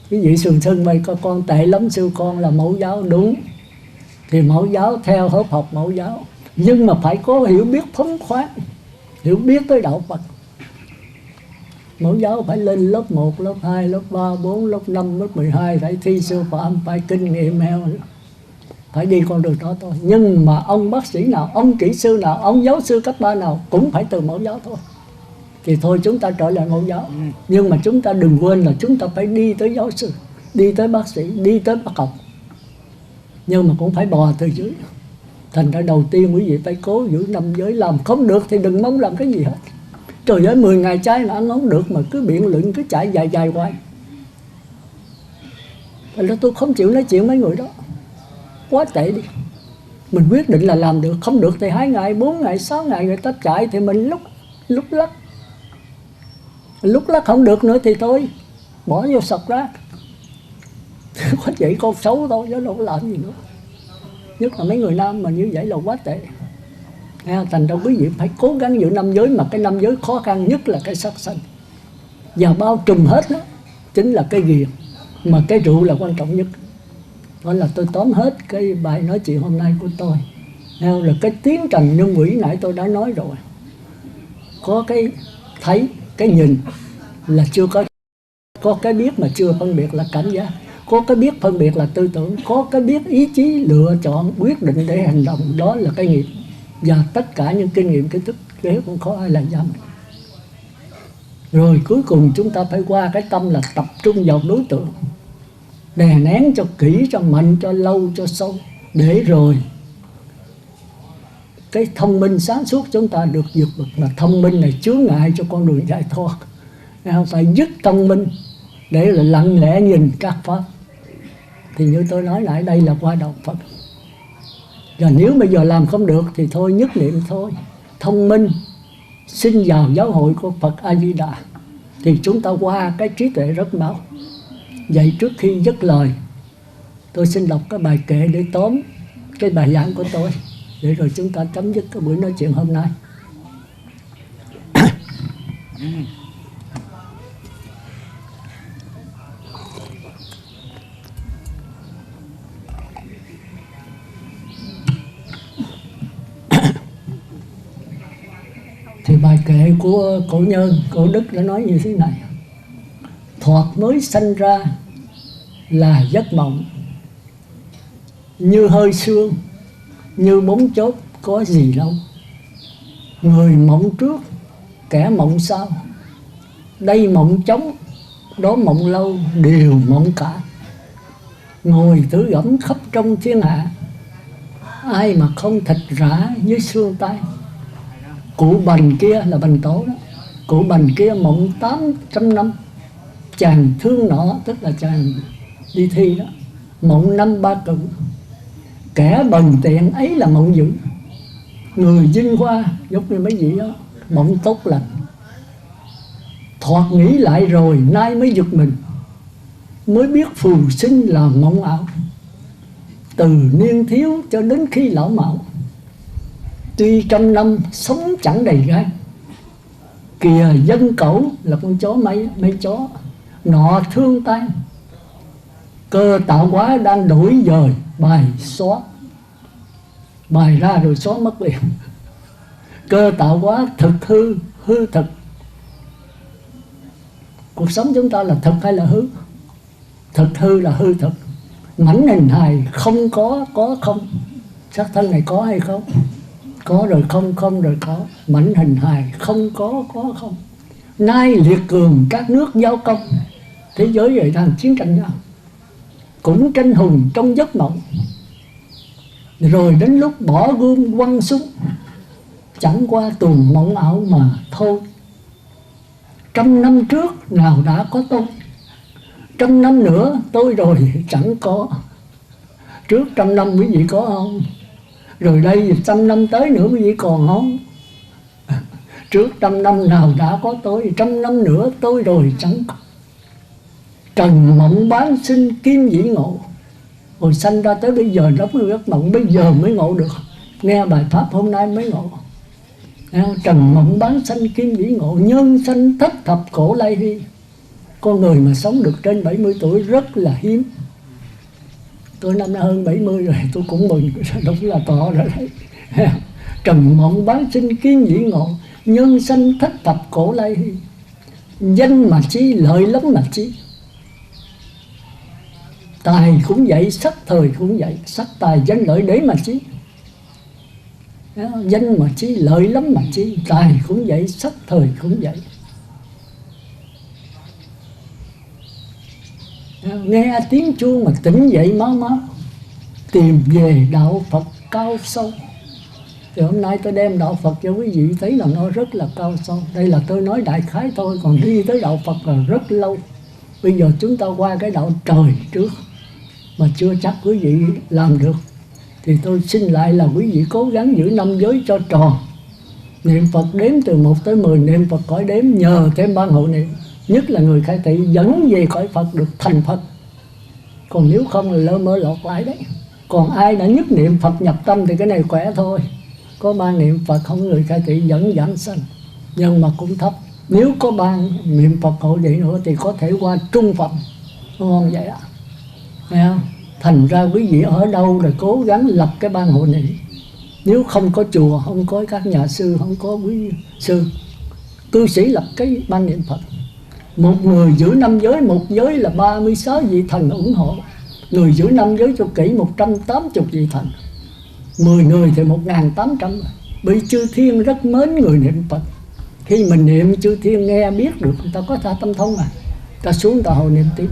Cái vị Sừng Sưng mày con tệ lắm, sư con là mẫu giáo đúng. Thì mẫu giáo theo lớp học mẫu giáo. Nhưng mà phải có hiểu biết phóng khoáng, hiểu biết tới đạo Phật. Mẫu giáo phải lên lớp 1, lớp 2, lớp 3, 4, lớp 5, lớp 12. Phải thi sư phạm, phải kinh nghiệm heo, phải đi con đường đó thôi. Nhưng mà ông bác sĩ nào, ông kỹ sư nào, ông giáo sư cấp 3 nào cũng phải từ mẫu giáo thôi. Thì thôi chúng ta trở lại mẫu giáo. Nhưng mà chúng ta đừng quên là chúng ta phải đi tới giáo sư, đi tới bác sĩ, đi tới bác học. Nhưng mà cũng phải bò từ dưới. Thành ra đầu tiên quý vị phải cố giữ 5 giới. Làm không được thì đừng mong làm cái gì hết. Trời ơi, 10 ngày chay mà ăn không được mà cứ biện luận, cứ chạy dài hoài. Thành ra tôi không chịu nói chuyện mấy người đó. Quá tệ đi. Mình quyết định là làm được, không được thì 2 ngày, 4 ngày, 6 ngày người ta chạy thì mình lúc lắc không được nữa thì thôi, bỏ vô sọt rác. Có vậy con xấu thôi chứ đâu có làm gì nữa. Nhất là mấy người nam mà như vậy là quá tệ. Thành ra quý vị phải cố gắng giữ 5 giới. Mà cái 5 giới khó khăn nhất là cái sát sanh, và bao trùm hết đó chính là cái ghiền. Mà cái rượu là quan trọng nhất. Đó là tôi tóm hết cái bài nói chuyện hôm nay của tôi. Là cái tiến trình nhân quỷ nãy tôi đã nói rồi. Có cái thấy, cái nhìn là chưa có cái biết mà chưa phân biệt là cảm giác, có cái biết phân biệt là tư tưởng, có cái biết ý chí lựa chọn quyết định để hành động, đó là cái nghiệp. Và tất cả những kinh nghiệm kiến thức kế cũng khó ai làm ra mình. Rồi cuối cùng chúng ta phải qua cái tâm là tập trung vào đối tượng, đè nén cho kỹ, cho mạnh, cho lâu, cho sâu, để rồi cái thông minh sáng suốt chúng ta được vượt bậc. Mà thông minh này chướng ngại cho con đường giải thoát. Phải dứt thông minh để là lặng lẽ nhìn các pháp. Thì như tôi nói lại, đây là qua đạo Phật. Và nếu bây giờ làm không được thì thôi, nhất niệm thôi. Thông minh xin vào giáo hội của Phật A Di Đà thì chúng ta qua cái trí tuệ rất mau. Vậy trước khi dứt lời, tôi xin đọc cái bài kệ để tóm cái bài giảng của tôi, để rồi chúng ta chấm dứt cái buổi nói chuyện hôm nay. Thì bài kệ của cổ nhân, cổ Đức đã nói như thế này: thoạt mới sanh ra là giấc mộng, như hơi sương, như bóng chốt có gì đâu. Người mộng trước, kẻ mộng sau, đây mộng trống, đó mộng lâu, đều mộng cả. Ngồi tử gẫm khắp trong thiên hạ, ai mà không thịt rã dưới xương tay. Cụ Bành kia là Bành Tổ đó, cụ Bành kia mộng 800 năm. Chàng thương nọ, tức là chàng đi thi đó, mộng năm ba cự. Kẻ bần tiện ấy là mộng dữ. Người vinh hoa giống như mấy vị đó, mộng tốt lành. Thoạt nghĩ lại rồi nay mới giật mình, mới biết phù sinh là mộng ảo. Từ niên thiếu cho đến khi lão mạo, tuy trăm năm sống chẳng đầy gan. Kìa dân cẩu là con chó mấy chó, nọ thương tan. Cơ tạo hóa đang đổi dời, bài xóa. Bài ra rồi xóa mất liền. Cơ tạo hóa thực hư, hư thực. Cuộc sống chúng ta là thực hay là hư? Thực hư là hư thực. Mảnh hình hài không có không. Xác thân này có hay không? Có rồi không, không rồi có. Mảnh hình hài không có không. Nay liệt cường các nước giao công, thế giới vậy đang chiến tranh nhau, cũng tranh hùng trong giấc mộng. Rồi đến lúc bỏ gươm quăng súng, chẳng qua tuồng mộng ảo mà thôi. Trăm năm trước nào đã có tôi, trăm năm nữa tôi rồi chẳng có. Trước trăm năm quý vị có không? Rồi đây trăm năm tới nữa quý vị còn không? Trước trăm năm nào đã có tôi, trăm năm nữa tôi rồi chẳng có. Trần mộng bán sinh kim dĩ ngộ. Hồi sanh ra tới bây giờ đóng cái giấc mộng, bây giờ mới ngộ được. Nghe bài pháp hôm nay mới ngộ. Trần mộng bán sanh kim dĩ ngộ, nhân sanh thất thập cổ lai hy. Con người mà sống được trên 70 tuổi rất là hiếm. Tôi năm nay hơn 70 rồi, tôi cũng mừng, đúng là to rồi đấy. Trần mộng bán sinh kim dĩ ngộ, nhân sanh thất thập cổ lai hy. Danh mà chi, lợi lắm mà chi. Tài cũng vậy, sắc thời cũng vậy. Sắc tài danh lợi đấy mà chi. Danh mà chi, lợi lắm mà chi. Tài cũng vậy, sắc thời cũng vậy. Nghe tiếng chuông mà tỉnh dậy máu máu, tìm về đạo Phật cao sâu. Thì hôm nay tôi đem đạo Phật cho quý vị thấy là nó rất là cao sâu. Đây là tôi nói đại khái thôi, còn đi tới đạo Phật là rất lâu. Bây giờ chúng ta qua cái đạo trời trước, mà chưa chắc quý vị làm được. Thì tôi xin lại là quý vị cố gắng giữ năm giới cho tròn. Niệm Phật đếm từ 1 tới 10, niệm Phật cõi đếm, nhờ thêm ban hộ niệm. Nhất là người khai thị dẫn về cõi Phật được thành Phật. Còn nếu không là lơ mơ lọt lại đấy. Còn ai đã nhất niệm Phật nhập tâm thì cái này khỏe thôi. Có ban niệm Phật không người khai thị dẫn giảng sanh, nhưng mà cũng thấp. Nếu có ban niệm Phật hộ vậy nữa thì có thể qua trung phẩm. ngon vậy ạ. Nghe không? Thành ra quý vị ở đâu rồi cố gắng lập cái ban hội niệm. Nếu không có chùa, không có các nhà sư, không có quý sư, cư sĩ lập cái ban niệm Phật. Một người giữ năm giới, một giới là 36 vị thần ủng hộ. Người giữ năm giới cho kỹ 180 vị thần. 10 người thì 1.800. Bởi chư thiên rất mến người niệm Phật. Khi mình niệm chư thiên nghe biết được, người ta có tha tâm thông à, ta xuống ta hồi niệm tiếp.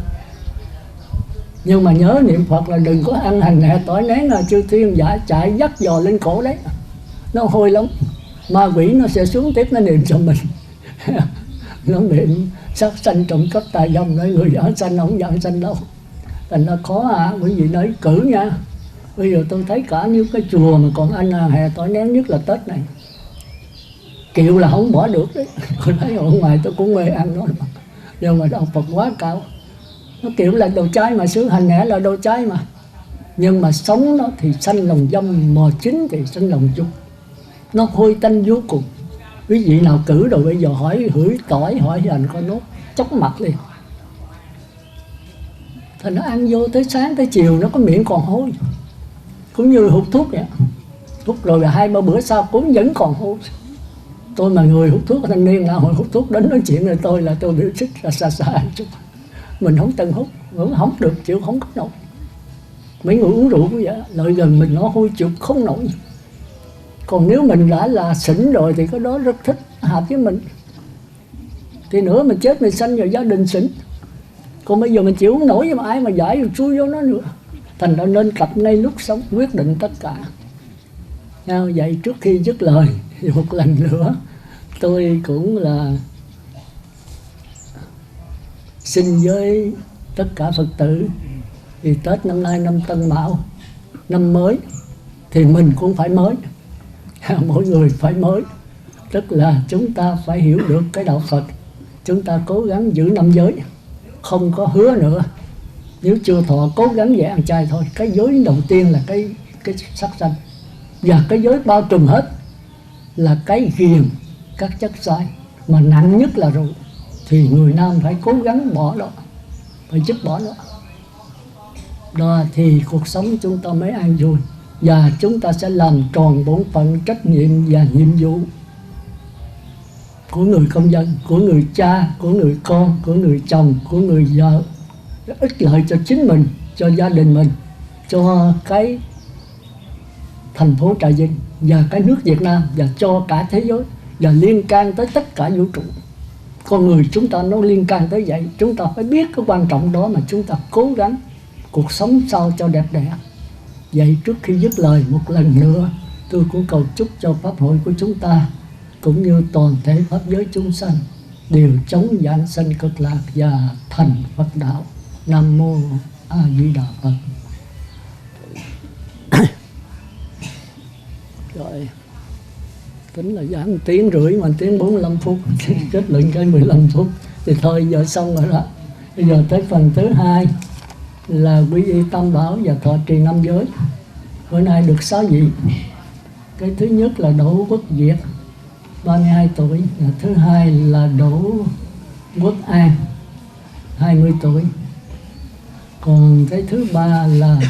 Nhưng mà nhớ niệm Phật là đừng có ăn hành hạ tỏi nén, là chư thiên giả chạy dắt dò lên cổ đấy, nó hôi lắm. Ma quỷ nó sẽ xuống tiếp nó niệm cho mình. Nó niệm sát sanh trộm cắp tà dâm, nói người giả sanh không giả sanh đâu. Thành ra khó à, quý vị nói cử nha. Bây giờ tôi thấy cả những cái chùa mà còn ăn hè tỏi nén, nhất là Tết này, kiệu là không bỏ được đấy. Tôi thấy ở ngoài tôi cũng mê ăn nó, nhưng mà đạo Phật quá cao. Nó kiểu là đồ chay mà, xứ hành hẹ là đồ chay mà, nhưng mà sống nó thì sanh lòng dâm, mò chính thì sanh lòng dục, nó hôi tanh vô cùng. Quý vị nào cử rồi bây giờ hỏi hửi tỏi, hỏi hành coi nốt chóng mặt liền. Thành nó ăn vô tới sáng tới chiều nó có miệng còn hôi, cũng như hút thuốc vậy. Hút rồi là 2-3 bữa sau cũng vẫn còn hôi. Tôi mà người hút thuốc thanh niên là hồi hút thuốc đến nói chuyện rồi tôi biểu xích ra xa xa chút. Mình không từng hút, không được chịu, không có nổi. Mấy người uống rượu cũng vậy, lợi gần mình nó hôi chịu không nổi. Còn nếu mình đã là xỉn rồi thì cái đó rất thích, hợp với mình. Thì nữa mình chết mình sanh vào gia đình xỉn. Còn bây giờ mình chịu không nổi, mà ai mà giải rồi chui vô nó nữa. Thành ra nên tập ngay lúc sống, quyết định tất cả. Vậy trước khi dứt lời, một lần nữa tôi cũng là xin với tất cả Phật tử, thì Tết năm nay năm Tân Mão, năm mới, thì mình cũng phải mới. Mỗi người phải mới. Tức là chúng ta phải hiểu được cái đạo Phật. Chúng ta cố gắng giữ năm giới, không có hứa nữa. Nếu chưa thọ cố gắng về ăn chay thôi. Cái giới đầu tiên là cái sắc sanh. Và cái giới bao trùm hết là cái ghiền, các chất sai. Mà nặng nhất là rượu, thì người nam phải cố gắng bỏ đó, phải dứt bỏ nó. Đó thì cuộc sống chúng ta mới an vui. Và chúng ta sẽ làm tròn bổn phận, trách nhiệm và nhiệm vụ của người công dân, của người cha, của người con, của người chồng, của người vợ. Ích lợi cho chính mình, cho gia đình mình, cho cái thành phố Trà Vinh và cái nước Việt Nam, và cho cả thế giới, và liên can tới tất cả vũ trụ. Con người chúng ta nó liên can tới vậy. Chúng ta phải biết cái quan trọng đó mà chúng ta cố gắng cuộc sống sao cho đẹp đẽ. Vậy trước khi dứt lời, một lần nữa tôi cũng cầu chúc cho Pháp hội của chúng ta cũng như toàn thể Pháp giới chúng sanh đều chống giảng sanh cực lạc và thành Phật đạo. Nam Mô A Di Đà Phật. Rồi, tính là giảng 1 tiếng rưỡi mà 1 tiếng 45 phút, kết luận cái 15 phút. Thì thôi giờ xong rồi đó. Bây giờ tới phần thứ hai là quý y tam bảo và thọ trì năm giới. Bữa nay được 6 vị. Cái thứ nhất là Đỗ Quốc Việt, 32 tuổi. Thứ hai là Đỗ Quốc An, 20 tuổi. Còn cái thứ ba là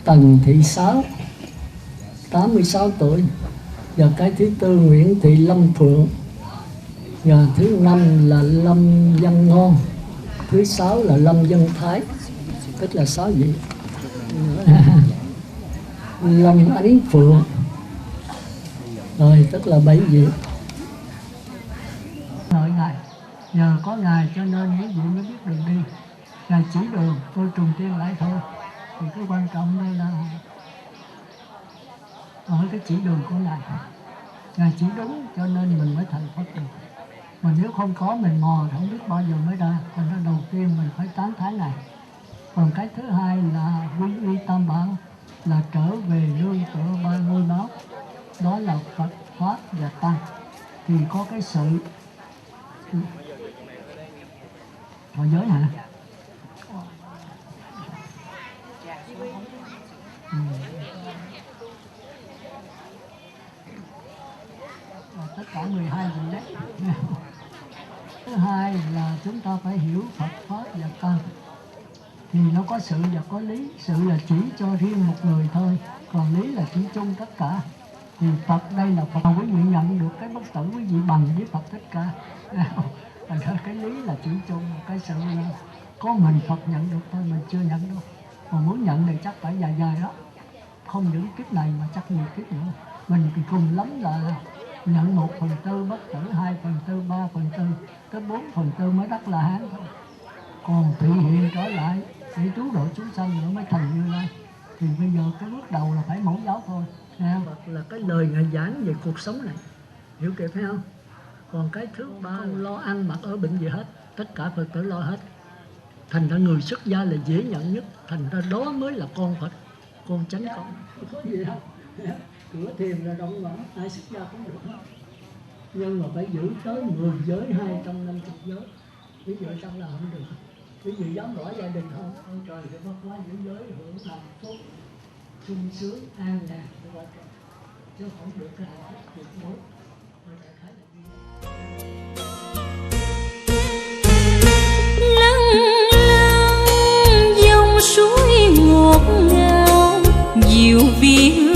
Tần Thị Sáu, 86 tuổi. Và cái thứ tư Nguyễn Thị Lâm Phượng. Và thứ năm là Lâm Văn Ngon. Thứ sáu là Lâm Văn Thái. Tức là 6 vị. Lâm Ánh Phượng. Rồi tức là 7 vị. Đợi Ngài, nhờ có Ngài cho nên quý vị mới biết đường đi. Ngài chỉ đường, tôi trùng tiên lại thôi. Thì cái quan trọng đây là ở cái chỉ đường của Ngài. Ngài chỉ đúng cho nên mình mới thành Phật được. Mà nếu không có mình mò không biết bao giờ mới ra. Còn đó đầu tiên mình phải tán thán Ngài. Còn cái thứ hai là quy y tam bảo, là trở về nương tựa ba ngôi báo. Đó là Phật, Pháp và Tăng. Thì có cái sự thọ giới hả? Tất cả 12 vị đấy. Thứ hai là chúng ta phải hiểu Phật Pháp và Tăng. Thì nó có sự và có lý. Sự là chỉ cho riêng một người thôi, còn lý là chỉ chung tất cả. Thì Phật đây là Phật, quý vị nhận được cái bất tử, quý vị bằng với Phật tất cả. Cái lý là chỉ chung, cái sự là có mình Phật nhận được thôi, mình chưa nhận đâu. Mà muốn nhận thì chắc phải dài dài đó, không những kiếp này mà chắc nhiều kiếp nữa. Mình thì cùng lắm là nhận 1/4 bất tử, 2/4, 3/4, tới 4/4 mới đắc La Hán thôi. Còn tùy hiện trở lại để cứu độ chúng sanh nữa mới thành Như Lai. Thì bây giờ cái bước đầu là phải mẫu giáo thôi. Phật là cái lời Ngài giảng về cuộc sống này, hiểu kịp phải không? Còn cái thứ ba không lo ăn mặc ở bệnh gì hết, tất cả Phật tử lo hết. Thành ra người xuất gia là dễ nhận nhất, thành ra đó mới là con Phật, con chánh con. Có gì đâu, cửa thiền là động mở, ai xuất gia cũng được hết. Nhưng mà phải giữ tới 10 giới, 250 giới. Ví dụ trong là không được. Ví dụ dám bỏ gia đình không? Ông trời sẽ bắt quá giữ giới, hưởng hạnh phúc, sung sướng, an nhàn, chứ không được cái hạnh phúc tuyệt đối. Lâng lâng dòng suối ngọt ngào, dịu viễn